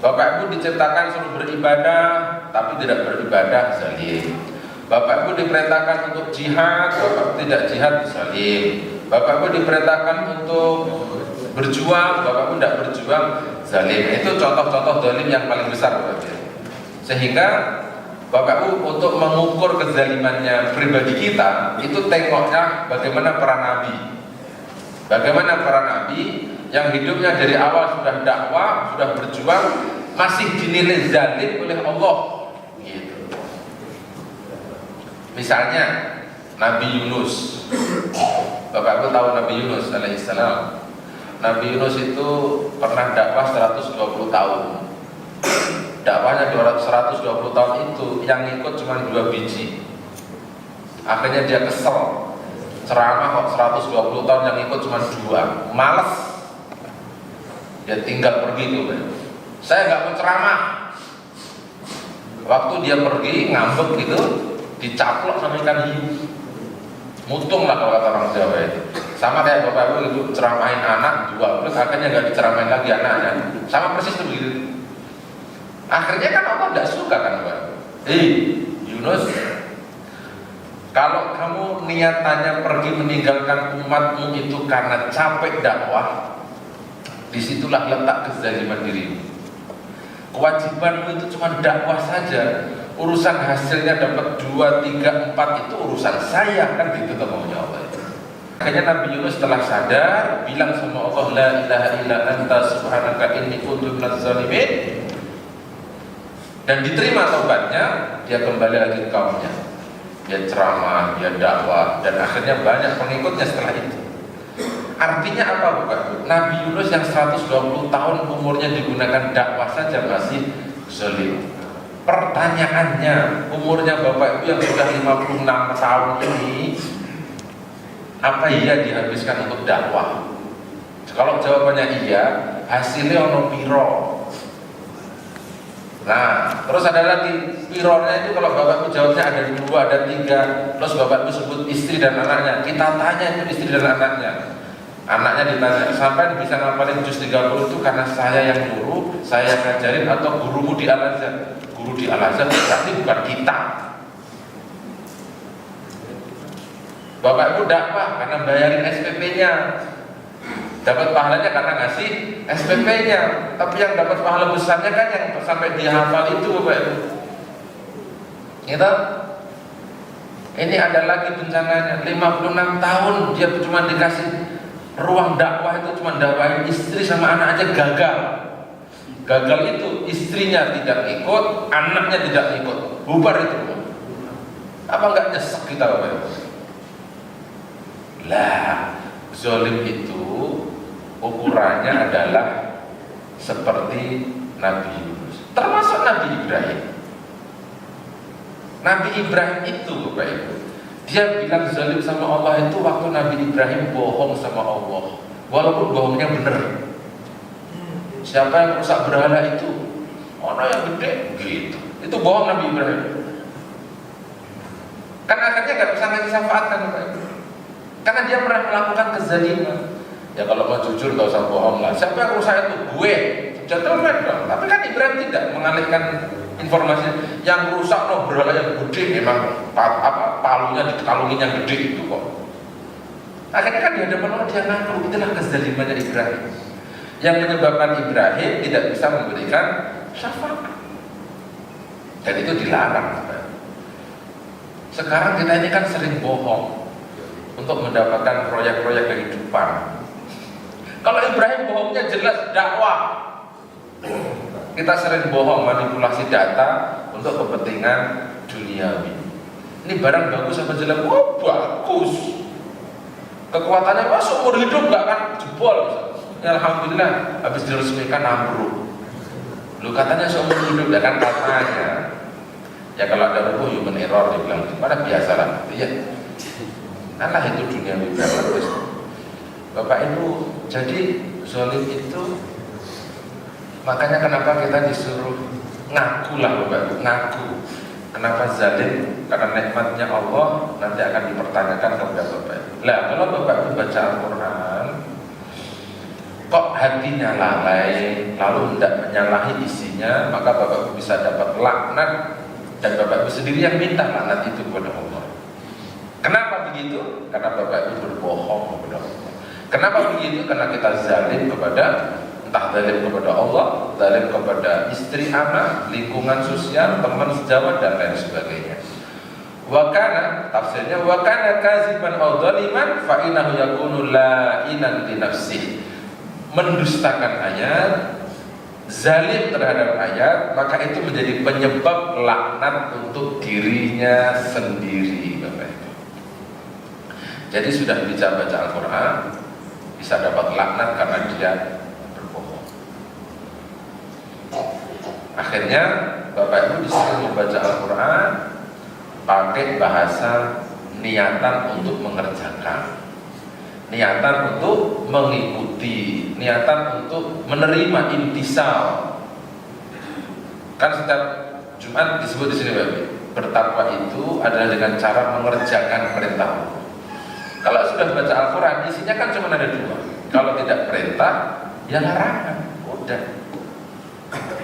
Bapak Ibu diciptakan suruh beribadah tapi tidak beribadah, zalim. Bapak Ibu diperintahkan untuk jihad, Bapak Ibu tidak jihad, zalim. Bapak Ibu diperintahkan untuk berjuang, Bapak Ibu tidak berjuang, zalim. Itu contoh-contoh zalim yang paling besar Bapak Ibu. Sehingga Bapak Ibu untuk mengukur kezalimannya pribadi kita, itu tengoknya bagaimana para nabi. Bagaimana para nabi yang hidupnya dari awal sudah dakwah, sudah berjuang, masih dinilai zalim oleh Allah. Gitu. Misalnya Nabi Yunus. Bapak Ibu tahu Nabi Yunus alaihissalam. Nabi Yunus itu pernah dakwah 120 tahun. Dakwahnya 120 tahun itu yang ikut cuma 2 biji. Akhirnya dia kesel. Ceramah kok 120 tahun yang ikut cuma 2. Males. Dia tinggal pergi tuh. Saya nggak mau ceramah. Waktu dia pergi ngambek gitu, dicaplok sama ikan hiu. Mutung lah kalau kata orang Jawa itu. Sama kayak bapak ibu itu ceramahin anak 2, terus akhirnya nggak diceramahin lagi anaknya. Sama persis tuh begitu. Akhirnya kan Allah tidak suka kan Pak. Yunus, kalau kamu niatannya pergi meninggalkan umatmu itu karena capek dakwah, disitulah letak kezaliman dirimu. Kewajibanmu itu cuma dakwah saja. Urusan hasilnya dapat 2, 3, 4 itu urusan saya, kan gitu maunya Allah itu. Akhirnya Nabi Yunus setelah sadar bilang sama Allah, la ilaha illa anta subhanaka inni kuntu minaz zalimin, dan diterima taubatnya. Dia kembali lagi ke kaumnya, dia ceramah, dia dakwah, dan akhirnya banyak pengikutnya setelah itu. Artinya apa Bapak? Nabi Yunus yang 120 tahun umurnya digunakan dakwah saja masih zalim. Pertanyaannya, umurnya Bapak Ibu yang sudah 56 tahun ini, apa iya dihabiskan untuk dakwah? Kalau jawabannya iya, hasilnya ono piro. Nah, terus ada lagi pironya itu, kalau Bapak Ibu jawabnya ada 2, ada 3, terus Bapak Ibu sebut istri dan anaknya. Kita tanya itu istri dan anaknya. Anaknya ditanya, sampai bisa ngapalin juz 30 itu karena saya yang nyuruh, saya yang ngajarin, atau gurumu di Al-Azhar? Guru di Al-Azhar berarti bukan kita. Bapak Ibu dakwah karena bayarin SPP-nya, dapat pahalanya karena ngasih SPP-nya. Tapi yang dapat pahala besarnya kan yang sampai dihafal itu Bapak Ibu. Gitu? Ini ada lagi bencananya, 56 tahun dia cuma dikasih ruang dakwah, itu cuma dakwahin istri sama anak aja gagal. Gagal itu istrinya tidak ikut, anaknya tidak ikut, bubar itu. Apa enggak nyesek kita Bapak Ibu? Lah, zalim itu ukurannya adalah seperti Nabi Yunus, termasuk Nabi Ibrahim. Nabi Ibrahim itu Bapak Ibu, dia bilang zalim sama Allah itu waktu Nabi Ibrahim bohong sama Allah, walaupun bohongnya benar. Siapa yang rusak berhala itu? Ono yang gede gitu. Itu bohong Nabi Ibrahim. Kan akhirnya nggak bisa ngasih syafaat kan Bapak Ibu, karena dia pernah melakukan kezaliman. Ya kalau mau jujur nggak usah bohong lah. Siapa yang rusak itu? Gue. Gentleman dong. Tapi kan Ibrahim tidak mengalihkan informasi. Yang rusak no berhala yang gede, memang palunya dikalungin yang gede itu kok. Akhirnya kan di hadapan Allah dia ngaku. Itulah kezalimannya Ibrahim, yang menyebabkan Ibrahim tidak bisa memberikan syafaat, dan itu dilarang. Sekarang kita ini kan sering bohong untuk mendapatkan proyek-proyek kehidupan. Kalau Ibrahim bohongnya jelas dakwah. Kita sering bohong, manipulasi data untuk kepentingan duniawi. Ini barang bagus apa jelek? Oh bagus. Kekuatannya seumur hidup nggak akan jebol. Ya, alhamdulillah habis diresmikan ambruk. Lu katanya seumur hidup, ya kan katanya. Ya kalau ada human error dibilang, pada biasa lah. Ya. Alah itu dunia terus. Bapak Ibu, jadi zalim itu, makanya kenapa kita disuruh ngaku lah Bapak Ibu, ngaku. Kenapa zalim? Karena nikmatnya Allah nanti akan dipertanyakan kepada Bapak Ibu. Lah kalau Bapak Ibu baca Al-Quran, kok hatinya lalai, lalu tidak menyalahi isinya, maka Bapak Ibu bisa dapat laknat, dan Bapak Ibu sendiri yang minta laknat itu kepada Allah. Kenapa begitu? Karena Bapak Ibu berbohong kepada Allah. Kenapa begitu? Karena kita zalim kepada, entah zalim kepada Allah, zalim kepada istri, anak, lingkungan sosial, teman sejawat, dan lain sebagainya. Wakana, tafsirnya wakana kaziban aw dzaliman fa innahu yakunu la'inan li nafsihi. Mendustakan ayat, zalim terhadap ayat, maka itu menjadi penyebab laknat untuk dirinya sendiri Bapak Ibu. Jadi sudah bisa baca Al-Quran, bisa dapat laknat karena dia berbohong. Akhirnya Bapak Ibu disuruh membaca Al-Quran pakai bahasa niatan untuk mengerjakan, niatan untuk mengikuti, niatan untuk menerima, intisal. Kan setiap Jumat disebut di sini Bapak Ibu, bertakwa itu adalah dengan cara mengerjakan perintah Allah. Kalau sudah baca Al-Quran, isinya kan cuma ada 2. Kalau tidak perintah, ya larangan. Udah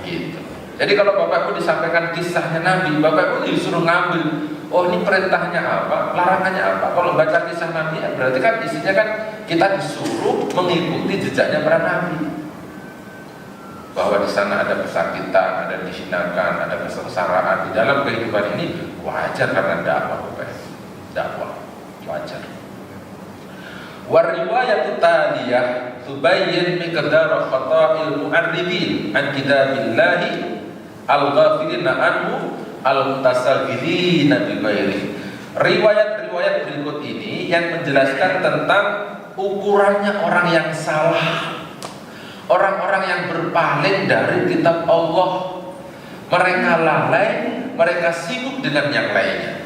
gitu. Jadi kalau Bapak Ibu disampaikan kisahnya Nabi, Bapak Ibu disuruh ngambil, oh ini perintahnya apa, larangannya apa. Kalau baca kisah Nabi, ya berarti kan isinya kan kita disuruh mengikuti jejaknya para Nabi, bahwa di sana ada kesakitan, ada dihinakan, ada kesengsaraan. Di dalam kehidupan ini wajar karena dakwah Bapak Ibu. Dakwah wajar. Riwayatu taliyah tubayyin miqdar khata'il mu'arridin an kitabillahi al-ghafilina anhu al-mutasawwirina bi ghairi. Riwayat-riwayat berikut ini yang menjelaskan tentang ukurannya orang yang salah, orang-orang yang berpaling dari kitab Allah. Mereka lalai, mereka sibuk dengan yang lainnya.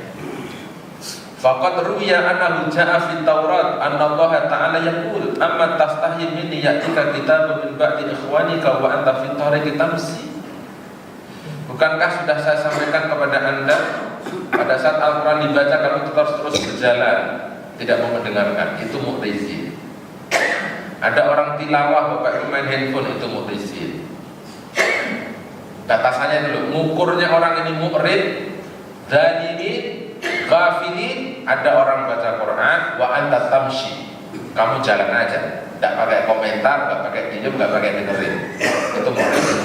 Faqad ruwiya annahu jaa'a fi Taurat anna Allah Ta'ala yaqul amma tastahi minni ya'tika kitabun min ba'di ikhwanika wa anta fi tariqi tamsi. Bukankah sudah saya sampaikan kepada Anda pada saat Al-Quran dibaca kamu terus berjalan tidak mau mendengarkan? Itu mu'rizin. Ada orang tilawah Bapak main handphone, itu mu'rizin. Batasannya dulu, ngukurnya orang ini mu'rid, zalimin, ghafilin. Ada orang baca Quran, wa anta tamshi, kamu jalan aja, tidak pakai komentar, tidak pakai diem, tidak pakai dengerin. Itu mu'rizin.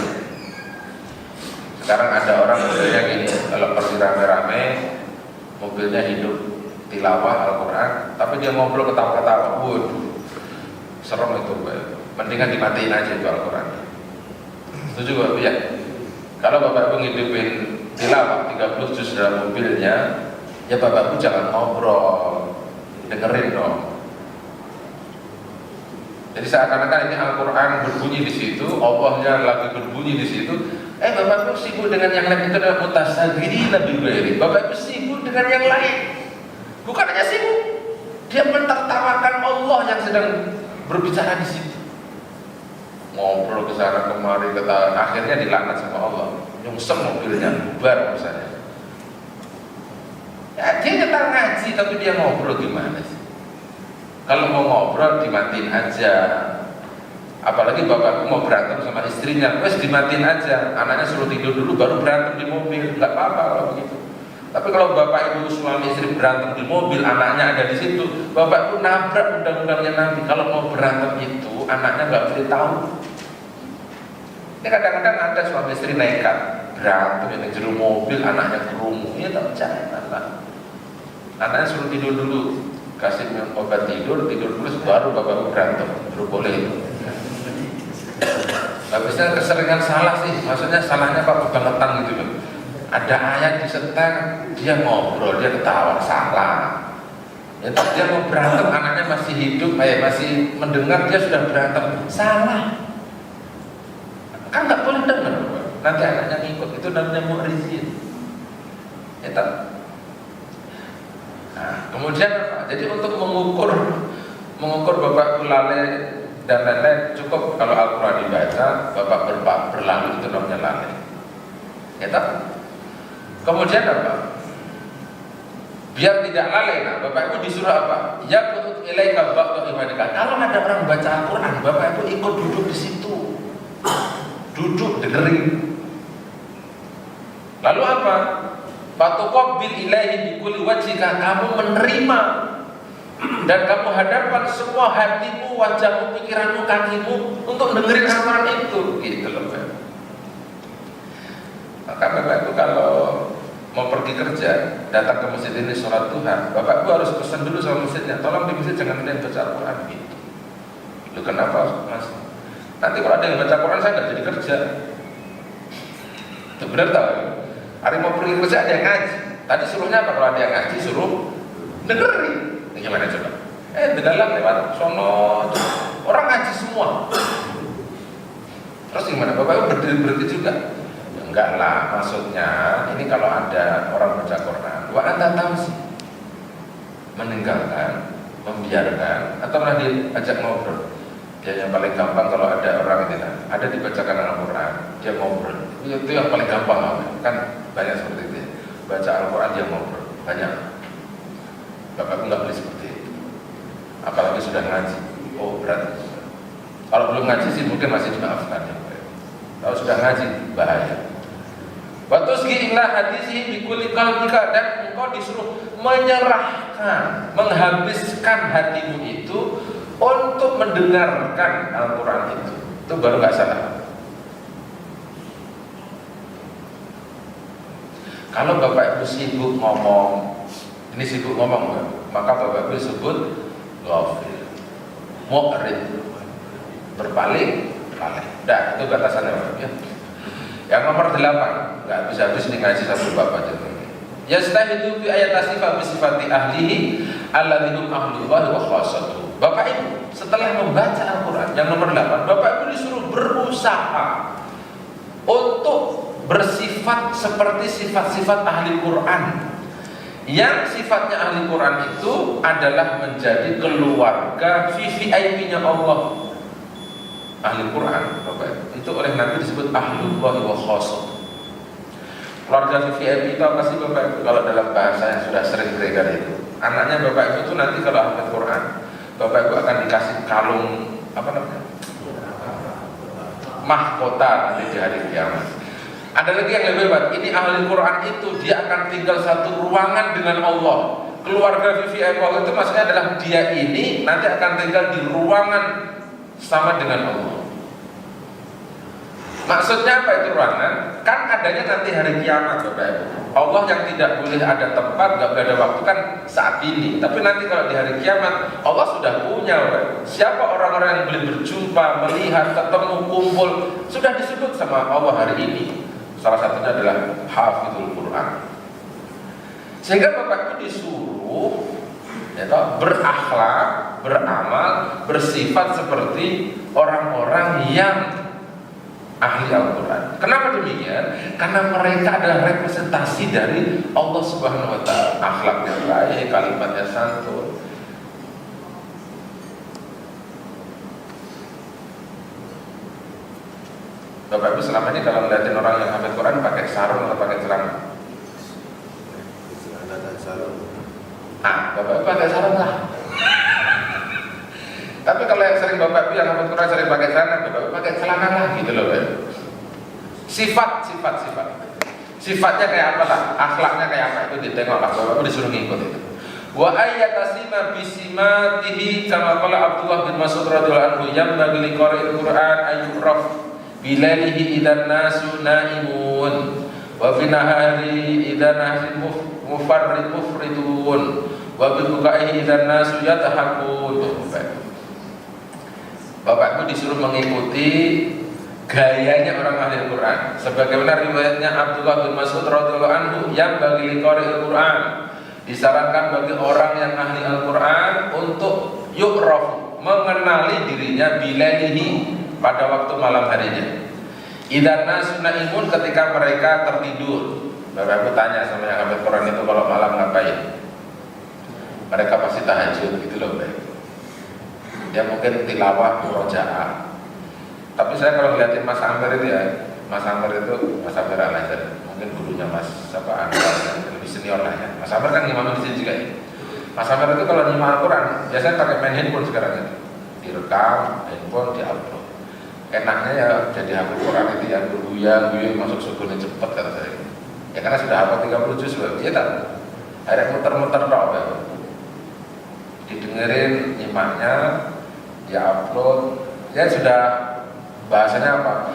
Sekarang ada orang mobilnya gini, kalau pergi rame-rame, mobilnya hidup tilawah Al-Quran, tapi dia ngobrol ketawa-ketawa. Waduh, serem itu, mendingan dimatiin aja itu Al-Quran. Setuju Bapak ya? Kalau Bapak Ibu ngidupin tilawah 30 juz dalam mobilnya, ya Bapak Ibu jangan ngobrol, dengerin dong. Jadi seakan-akan ini Al-Quran berbunyi di situ, Allahnya lagi berbunyi di situ. Bapak Ibu sibuk dengan yang lain, itu adalah mutasawwirina bi ghairi. Bapak Ibu sibuk dengan yang lain, bukan hanya sibuk, dia mentertawakan Allah yang sedang berbicara di situ. Ngobrol ke sana kemari, akhirnya dilaknat sama Allah. Nyungsem mobilnya, bubar misalnya. Ya, dia nyetar ngaji tapi dia ngobrol gimana sih? Kalau mau ngobrol dimatiin aja. Apalagi bapakku mau berantem sama istrinya, wes dimatiin aja. Anaknya suruh tidur dulu baru berantem di mobil, nggak apa-apa kalau begitu. Tapi kalau bapak ibu suami istri berantem di mobil, anaknya ada di situ, bapak itu nabrak undang-undangnya Nabi. Kalau mau berantem itu, anaknya nggak boleh tahu. Ini kadang-kadang ada suami istri nekat berantem yang jero mobil, anaknya kerumu. Ini tak percaya anaknya suruh tidur dulu, kasih minum obat tidur terus baru bapak berantem, baru boleh. Habisnya keseringan salah sih, maksudnya salahnya apa kebangetan gitu loh. Ada ayat disetel, dia ngobrol, dia ketawa, salah. Ya, dia mau berantem, anaknya masih hidup, masih mendengar, dia sudah berantem, salah. Kan nggak boleh dengar, nanti anaknya ngikut, itu namanya mu'rizin. Ya, nah, kemudian jadi untuk mengukur bapak lalai dan lain-lain, cukup kalau Al-Quran dibaca, bapak berlalu, itu namanya lalai. Ya, kemudian apa? Biar tidak lalai, nah bapak ibu disuruh apa? Ya untuk ilaika ba'da imanika. Kalau ada orang baca Al-Quran, bapak ibu ikut duduk di situ, duduk dengerin. Lalu apa? Fatuqabbil ilaihi bikulli wajhika, kamu menerima dan kamu hadapkan semua hatimu, wajahmu, pikiranmu, kakimu untuk dengerin Al-Quran itu, gitu loh Pak. Maka bapak ibu kalau mau pergi kerja, datang ke masjid ini sholat Tuhan, bapak ibu harus pesan dulu sama masjidnya, tolong di masjid jangan ada yang baca Al-Quran gitu. Loh kenapa mas? Nanti kalau ada yang baca Al-Quran saya nggak jadi kerja. Itu benar tau? Hari mau pergi kerja ada yang ngaji. Tadi suruhnya apa? Kalau ada yang ngaji suruh dengerin. Gimana coba? Di dalam lewat sono orang ngaji semua. Terus gimana? Bapak berhenti juga? Enggak lah, maksudnya ini kalau ada orang baca Quran, wa anta tamsi, meninggalkan, membiarkan, atau malah diajak ngobrol. Dia yang paling gampang kalau ada orang itu, ada dibacakan Al-Quran, dia ngobrol. Itu yang paling gampang, kan banyak seperti itu. Baca Al-Quran dia ngobrol, banyak. Bapak nggak boleh seperti itu. Apalagi sudah ngaji, oh berat. Kalau belum ngaji sih mungkin masih dimaafkan. Kalau sudah ngaji bahaya. Waktu segilah hadisi bikuli qalbika, dan engkau disuruh menyerahkan, menghabiskan hatimu itu untuk mendengarkan Al-Quran itu baru nggak salah. Kalau bapak ibu sibuk ngomong, ini sibuk ngomong, maka bapak ibu sebut ghafil. mu'rid, berpaling, balik. Dah, itu batasannya ya. Yang nomor 8, nggak bisa habis nih ngaji satu bab aja. Yastahidu fi ayati sifati ahlihi alladzihum ahlullahi wa khassatuh. Bapak Ibu, setelah membaca Al-Qur'an yang nomor 8, Bapak Ibu disuruh berusaha untuk bersifat seperti sifat-sifat ahli Quran. Yang sifatnya ahli Quran itu adalah menjadi keluarga VVIP-nya Allah. Ahli Quran, Bapak, itu oleh Nabi disebut ahlullahi wa khassatuh. Keluarga VVIP itu apa sih Bapak? Kalau dalam bahasa yang sudah sering beredar itu, anaknya Bapak Ibu itu nanti kalau hafal Quran, Bapak Ibu akan dikasih kalung apa namanya? Mahkota nanti di hari kiamat. Ada lagi yang lebih hebat. Ini ahli Quran itu dia akan tinggal satu ruangan dengan Allah. Keluarga VVIP Allah itu maksudnya adalah dia ini nanti akan tinggal di ruangan sama dengan Allah. Maksudnya apa itu ruangan? Kan adanya nanti hari kiamat Bapak Ibu. Allah yang tidak boleh ada tempat, gak boleh ada waktu kan saat ini. Tapi nanti kalau di hari kiamat Allah sudah punya Bapak Ibu. Siapa orang-orang yang boleh berjumpa, melihat, ketemu, kumpul, sudah disebut sama Allah hari ini. Salah satunya adalah hafizul Quran. Sehingga Bapak Ibu disuruh ya toh, berakhlak, beramal, bersifat seperti orang-orang yang ahli Al-Quran. Kenapa demikian? Karena mereka adalah representasi dari Allah Subhanahu wa Ta'ala. Akhlaknya baik, kalimatnya santun. Bapak Ibu selama ini kalau melihatin orang yang hafal Quran pakai sarung atau pakai celana? Celana dan sarung. Ah, Bapak Ibu pakai sarung lah. Tapi kalau yang sering Bapak Ibu yang hafal Quran sering pakai celana, Bapak Ibu pakai celana lah gitu loh Bapak. Sifat. Sifatnya kayak apa lah? Akhlaknya kayak apa itu ditengok lah. Bapak Ibu disuruh ngikut itu. Wa ayatasima bisimatihi kama qala Abdullah bin Mas'ud radhiyallahu anhu yang bagi liqari'il Quran ayyuraf bilalihi idan nasu naimun wa fi nahari idan nasu mufridun wa bi buka'ihi idan nasu yatahakun. Bapak Ibu disuruh mengikuti gayanya orang ahli Quran. Sebagaimana riwayatnya Abdullah bin Mas'ud radhiyallahu anhu yang bagi liqari'il Quran, disarankan bagi orang yang ahli Al-Quran untuk yu'raf, mengenali dirinya bilalihi, pada waktu malam harinya. Idan nasu naimun, ketika mereka tertidur. Bapak Ibu tanya sama yang hafal Quran itu kalau malam ngapain? Mereka pasti tahajud gitu loh Bapak. Dia mungkin tilawah, murojaah. Tapi saya kalau ngeliatin Mas Amir itu ya, Mas Amir Al-Azhar, mungkin gurunya Mas siapa Anwar yang lebih senior lah ya. Mas Amir kan imam di sini juga ya. Mas Amir itu kalau nyimak Al-Quran biasanya pakai main handphone sekarang ini, direkam, handphone diupload. Enaknya ya jadi hafal Quran itu yang berguyang-guyang masuk surga cepet kata saya. Ya karena sudah hafal 30 juz sudah, dia tak ada muter-muter dong ya. Didengerin nyimaknya, ya upload, ya sudah. Bahasanya apa?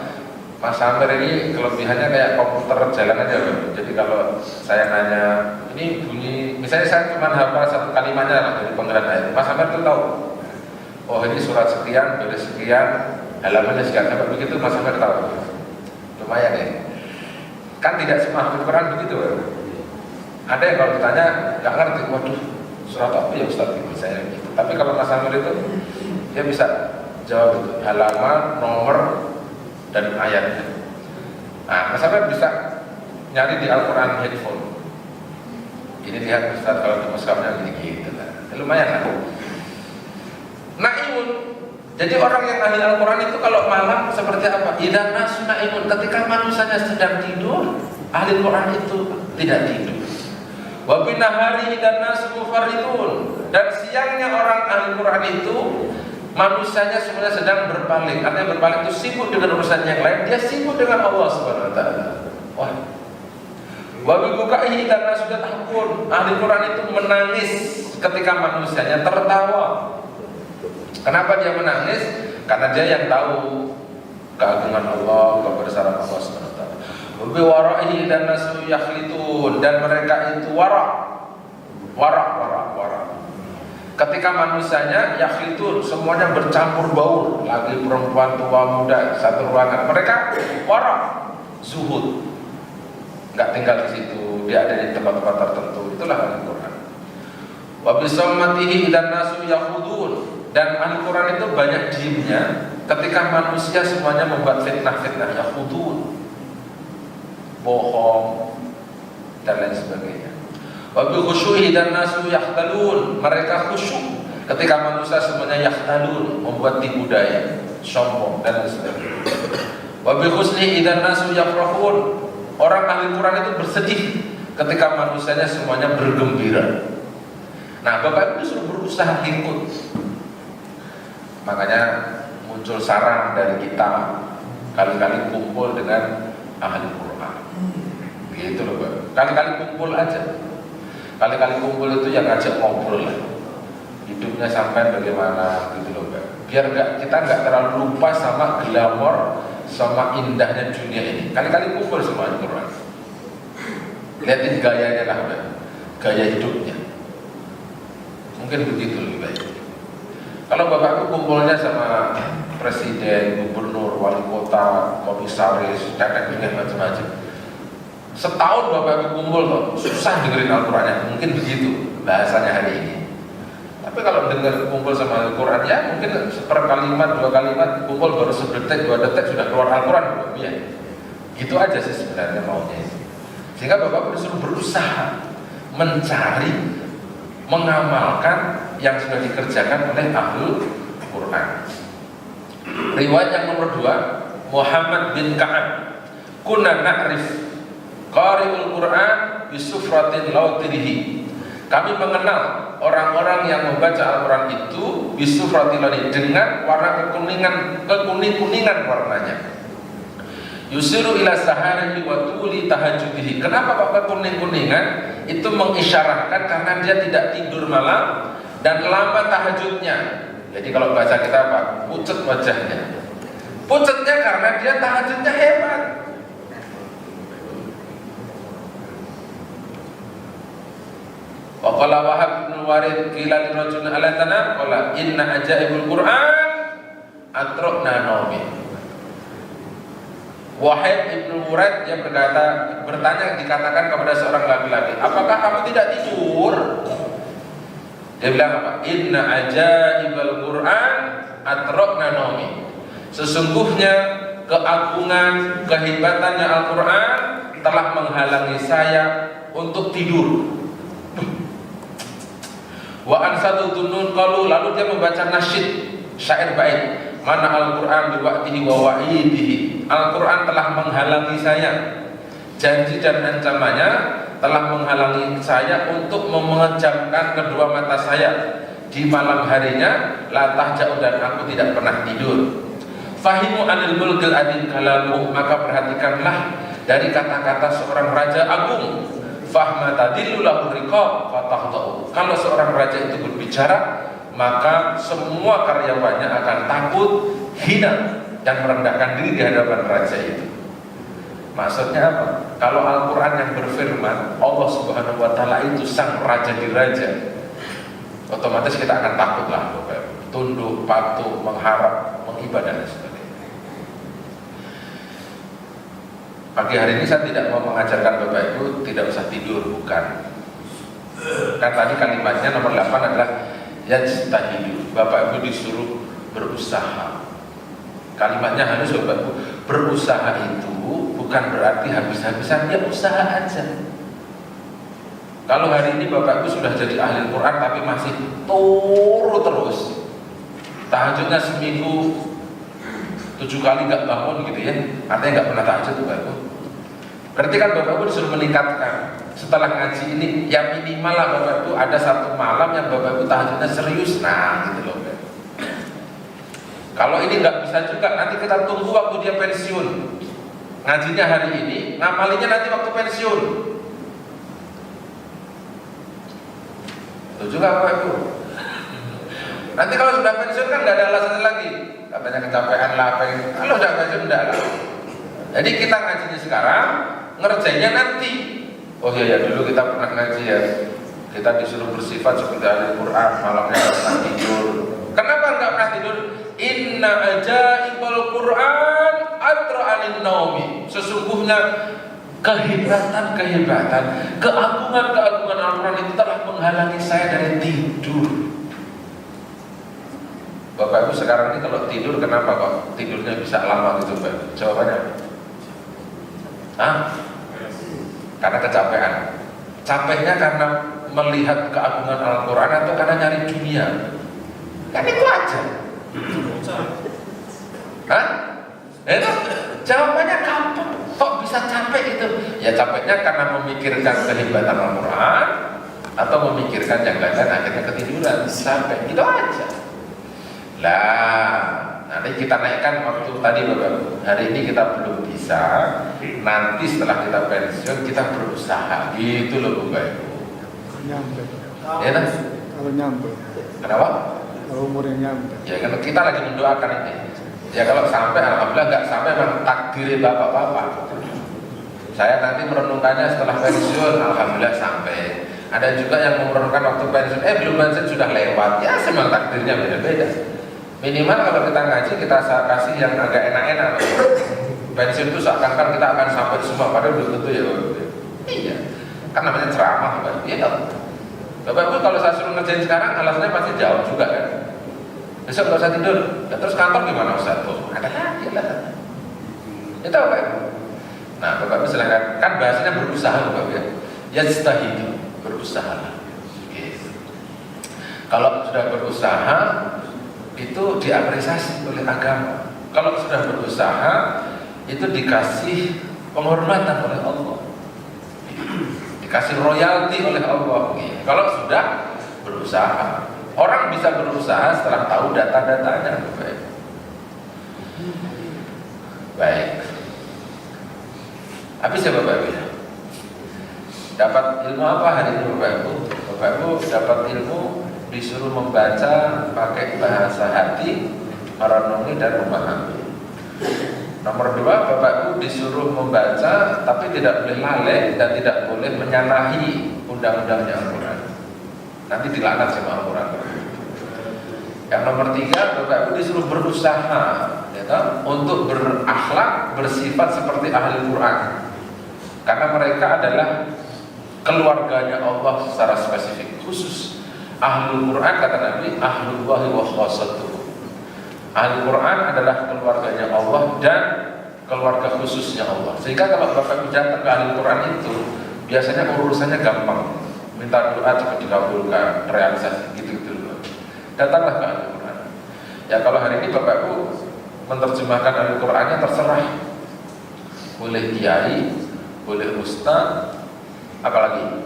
Mas Amir ini kelebihannya kayak komputer jalan aja loh. Jadi kalau saya nanya ini bunyi, misalnya saya cuma hafal satu kalimatnya lah dari penggalan ayat, Mas Amir itu tahu. Oh ini surat sekian, baris sekian, halamannya sekian, sampai begitu Mas Amir tahu. Lumayan ya. Kan tidak semua hafal Quran begitu ya. Ada yang kalau ditanya nggak ngerti, waduh surat apa ya Ustaz itu saya gitu. Tapi kalau Mas Amir itu dia bisa jawab itu, halaman, nomor, dan ayatnya. Nah, Mas Amir bisa nyari di Al-Quran headphone. Ini lihat Ustaz kalau di mushafnya gini gitu lah. Lumayan lah. Naimun. Jadi orang yang ahli Al-Quran itu kalau malam seperti apa? Idan nasu naimun. Ketika manusianya sedang tidur, ahli Quran itu tidak tidur. Wa binahari idan nasu mufarridun. Dan siangnya orang ahli Quran itu manusianya sebenarnya sedang berpaling. Artinya berpaling itu sibuk dengan urusan yang lain. Dia sibuk dengan Allah Subhanahu wa Ta'ala. Wah. Wa bi buka'ihi dan sudah tahun. Ahli Quran itu menangis ketika manusianya tertawa. Kenapa dia menangis? Karena dia yang tahu keagungan Allah, kebesaran Allah Subhanahu wa Ta'ala. Wa bi wara'ihi dan nasu yakhlitun, dan mereka itu wara. Ketika manusianya yakhitun, semuanya bercampur baur, lagi perempuan tua muda satu ruangan, mereka warok, zuhud, nggak tinggal di situ, dia ada di tempat-tempat tertentu. Itulah Al-Quran. Wa bisammatihi dan nasu yakhudun, dan Al-Quran itu banyak diamnya ketika manusia semuanya membuat fitnah-fitnah, yakhudun, bohong dan lain sebagainya. Wa bi khusyuhi dan nasu yahtalun, mereka khusyuk ketika manusia semuanya yahtalun, membuat tipu daya, sombong dan lain sebagainya. Wa bi husni dan nasu yafrahun, orang ahli Quran itu bersedih ketika manusianya semuanya bergembira. Nah, Bapak Ibu disuruh berusaha ikut. Makanya muncul saran dari kita, kali-kali kumpul dengan ahli Quran. Gitu loh, Pak. Kali-kali kumpul aja. Kali-kali kumpul itu yang ngajak ngobrol lah, hidupnya sampai bagaimana gitu loh, Pak. Biar kita nggak terlalu lupa sama glamor, sama indahnya dunia ini. Kali-kali kumpul sama Al-Quran, lihatin gayanya lah, Pak. Gaya hidupnya. Mungkin begitu lebih baik. Kalau Bapakku kumpulnya sama presiden, gubernur, wali kota, komisaris, tetek macam-macam, setahun Bapak Ibu kumpul kok, susah dengerin Al-Qurannya, mungkin begitu bahasanya hari ini. Tapi kalau dengar kumpul sama Al-Quran, ya mungkin seperkalimat, dua kalimat, kumpul baru sedetik, 2 detik sudah keluar Al-Quran. Ya, gitu aja sih sebenarnya maunya. Sehingga Bapak Ibu disuruh berusaha mencari, mengamalkan yang sudah dikerjakan oleh Ahlul Quran. Riwayat yang nomor 2, Muhammad bin Ka'ab, kunna na'rif qari'ul Quran bisufratin lautirihi. Kami mengenal orang-orang yang membaca Al-Quran itu bisufratin lautirihi, dengan warna kekuning-kuningan warnanya. Yusiru ila saharihi wa tuli tahajjudihi. Kenapa Bapak kuning-kuningan? Itu mengisyaratkan karena dia tidak tidur malam dan lama tahajudnya. Jadi kalau baca kita apa? Pucat wajahnya. Pucatnya karena dia tahajudnya hebat. Wa qala Wahab bin Warid qila li rajulin ala tanam qala inna ajaibul Qur'an atrokna naumi. Wahab ibnu Warid yang bertanya dikatakan kepada seorang laki-laki, apakah kamu tidak tidur? Dia bilang apa? Inna ajaibul Qur'an atrokna naumi. Sesungguhnya keagungan, kehebatannya Al-Quran telah menghalangi saya untuk tidur. Wa ansatu dunun qalu, lalu dia membaca nasyid, syair bait. Mana Al-Quran biwa'dihi wa wa'idihi. Al-Quran telah menghalangi saya, janji dan ancamannya telah menghalangi saya untuk memejamkan kedua mata saya di malam harinya. La tahja'u, dan aku tidak pernah tidur. Fahimu anil mulkil adin kalamu, maka perhatikanlah dari kata-kata seorang raja agung. Fahma tadillu lahu riqab fatahtahu. Kalau seorang raja itu berbicara, maka semua karyawannya akan takut, hina, dan merendahkan diri di hadapan raja itu. Maksudnya apa? Kalau Al-Quran yang berfirman, Allah Subhanahu wa Ta'ala itu sang raja di raja, otomatis kita akan takutlah, tunduk, patuh, mengharap, mengibadah dan sebagainya. Pagi hari ini saya tidak mau mengajarkan Bapak Ibu tidak usah tidur, bukan. Kan tadi kalimatnya nomor 8 adalah yajtahidu. Bapak Ibu disuruh berusaha. Kalimatnya halus, Bapak Ibu. Berusaha itu bukan berarti habis-habisan, ya usaha aja. Kalau hari ini Bapak Ibu sudah jadi ahli Quran tapi masih turu terus, tahajudnya seminggu 7 kali nggak bangun gitu ya, artinya nggak pernah tahajud Bapak Ibu. Berarti kan Bapak Ibu disuruh meningkatkan. Setelah ngaji ini, yang minimal lah Bapak Ibu ada 1 malam yang Bapak Ibu tahajudnya serius. Nah gitu loh. Kalau ini nggak bisa juga, nanti kita tunggu waktu dia pensiun. Ngajinya hari ini, ngapalinya nanti waktu pensiun. Itu juga Bapak Ibu. Nanti kalau sudah pensiun kan nggak ada alasan lagi. Katanya kecapean lah, kalau udah pensiun enggak lah. Jadi kita ngajinya sekarang, ngerjainnya nanti. Oh iya ya, dulu kita pernah ngaji ya, Kita disuruh bersifat seperti ahli Quran, malamnya nggak pernah tidur. Kenapa nggak pernah tidur? Inna ajaibal Quran atra'anin naumi. Sesungguhnya kehebatan, keagungan Al-Quran itu telah menghalangi saya dari tidur. Bapak Ibu sekarang ini kalau tidur, kenapa kok tidurnya bisa lama gitu Pak? Jawabannya hah? Karena kecapean. Capeknya karena melihat keagungan Al-Quran atau karena nyari dunia? Kan itu aja. Hah? Itu jawabannya gampang. Kok bisa capek itu? Ya capeknya karena memikirkan kehebatan Al-Quran atau memikirkan yang lain, akhirnya ketiduran. Sampai itu aja. Lah, nanti kita naikkan waktu tadi Bapak. Hari ini kita belum bisa. Nanti setelah kita pensiun kita berusaha. Gitu loh Bapak Ibu. Nyampe. Ya kan? Kalau nyampe. Kenapa? Kalau umurnya nyampe. Ya kan kita lagi mendoakan ini. Ya kalau sampai, alhamdulillah nggak sampai, memang takdir bapak-bapak. Saya nanti merenungkannya setelah pensiun, alhamdulillah sampai. Ada juga yang merenungkan waktu pensiun, belum pensiun sudah lewat. Ya memang takdirnya beda-beda. Minimal kalau kita ngaji, kita kasih yang agak enak-enak. Pensiun itu seakan-akan kita akan sampai semua, padahal belum tentu ya. Iya, kan namanya ceramah Bapak. Iya dong. Bapak Ibu kalau saya suruh ngerjain sekarang, alasannya pasti jauh juga kan. Besok nggak usah tidur. Ya, terus kantor gimana Ustaz? Oh, ada lagi lah. Itu Bapak Ibu. Nah Bapak Ibu silahkan. Kan bahasanya berusaha Bapak Ibu ya. Yastahidu, berusaha. Gitu. Kalau sudah berusaha itu diapresiasi oleh agama. Kalau sudah berusaha itu dikasih penghormatan oleh Allah, dikasih royalti oleh Allah. Kalau sudah berusaha, orang bisa berusaha setelah tahu data-datanya. Baik. Habis ya Bapak Ibu ya. Dapat ilmu apa hari ini Bapak Ibu? Bapak Ibu dapat ilmu disuruh membaca pakai bahasa hati, merenungi dan memahami. Nomor 2, Bapak Ibu disuruh membaca tapi tidak boleh lalai dan tidak boleh menyalahi undang-undangnya Al-Quran. Nanti dilaknat sama Al-Quran. Yang nomor 3, Bapak Ibu disuruh berusaha ya, untuk berakhlak, bersifat seperti ahli Quran. Karena mereka adalah keluarganya Allah secara spesifik khusus. Ahlul Quran kata Nabi, ahlullahi wa khassatuh. Ahli Quran adalah keluarganya Allah dan keluarga khususnya Allah. Sehingga kalau Bapak datang ke ahli Quran itu biasanya urusannya gampang, minta doa cepat dikabulkan, realisasi gitu-gitu loh. Datanglah ke ahli Quran. Ya kalau hari ini Bapak Ibu menerjemahkan ahli Qurannya terserah. Boleh kiai, boleh ustaz, apalagi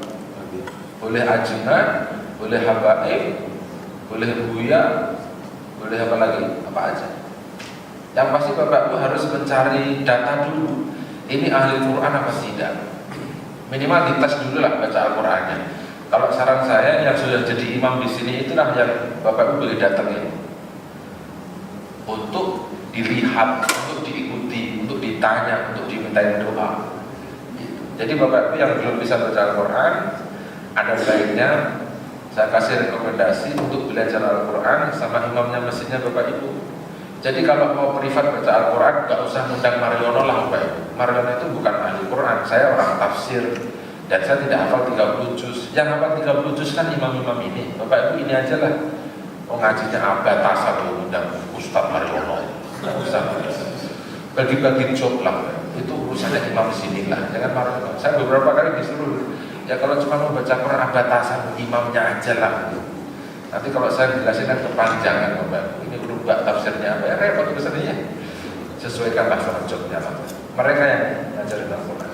boleh ajudan, boleh habaib, boleh buya, boleh apa lagi, apa aja. Yang pasti Bapak Ibu harus mencari data dulu. Ini ahli Quran apa tidak? Minimal dites dulu lah baca Al-Qurannya. Kalau saran saya yang sudah jadi imam di sini itulah yang Bapak Ibu boleh datangin untuk dilihat, untuk diikuti, untuk ditanya, untuk dimintain doa. Jadi Bapak Ibu yang belum bisa baca Al-Quran, ada baiknya saya kasih rekomendasi untuk belajar Al-Quran sama imamnya mesinnya Bapak Ibu. Jadi kalau mau privat baca Al-Quran, gak usah undang Mariono lah Bapak Ibu. Mariono itu bukan ahli Quran, saya orang tafsir dan saya tidak hafal 30 juz. Yang hafal 30 juz kan imam-imam ini. Bapak Ibu ini aja lah. Oh ngajinya abad tasar undang Ustadz Mariono. Gak usah. Bagi-bagi job lah. Itu urusannya imam sinilah, jangan Mariono. Saya beberapa kali disuruh, ya kalau cuma mau baca Quran abatasan imamnya aja lah. Nanti kalau saya jelasin kan kepanjangan Bapak. Ini berubah tafsirnya apa ya, repot urusannya. Sesuaikanlah sama jobnya lah. Mereka yang ngajarin Al-Quran.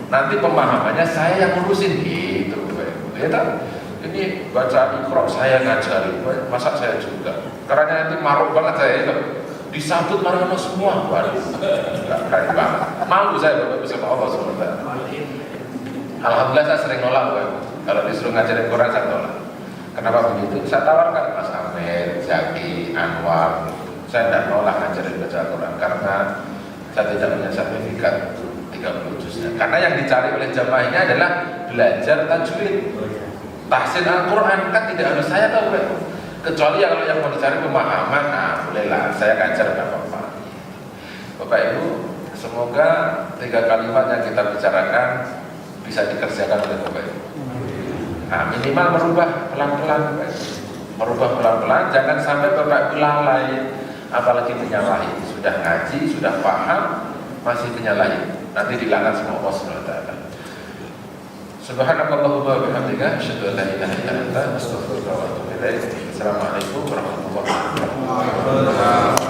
Nanti pemahamannya saya yang ngurusin gitu Bapak. Ya kan? Ini baca Iqra saya ngajarin, masa saya juga. Karena nanti maruk banget saya itu. Disambut Mariono semua, waduh, nggak keren banget. Malu saya Bapak Ibu sama Allah SWT. Alhamdulillah saya sering nolak Bapak Ibu. Kalau disuruh ngajarin Quran saya nolak. Kenapa begitu? Saya tawarkan Mas Ahmed, Zaki, Anwar. Saya tidak nolak ngajarin baca Quran karena saya tidak punya sertifikat 30 juznya. Karena yang dicari oleh jamaah ini adalah belajar tajwid. Tahsin Al-Quran kan tidak harus saya tahu, Pak. Kecuali kalau yang mau dicari pemahaman, nah bolehlah saya ngajar, nggak apa-apa. Bapak Ibu, semoga 3 kalimat yang kita bicarakan bisa dikerjakan oleh Bapak Ibu. Nah, minimal merubah pelan-pelan, Bapak Ibu. Merubah pelan-pelan, jangan sampai Bapak Ibu lalai, apalagi menyalahi. Sudah ngaji, sudah paham, masih menyalahi. Nanti dilaknat sama Allah Subhanahu wa taala. Subhanakallahumma wa bihamdika asyhadu an la ilaha illa anta astaghfiruka wa atubu ilaik. Assalamualaikum warahmatullahi wabarakatuh.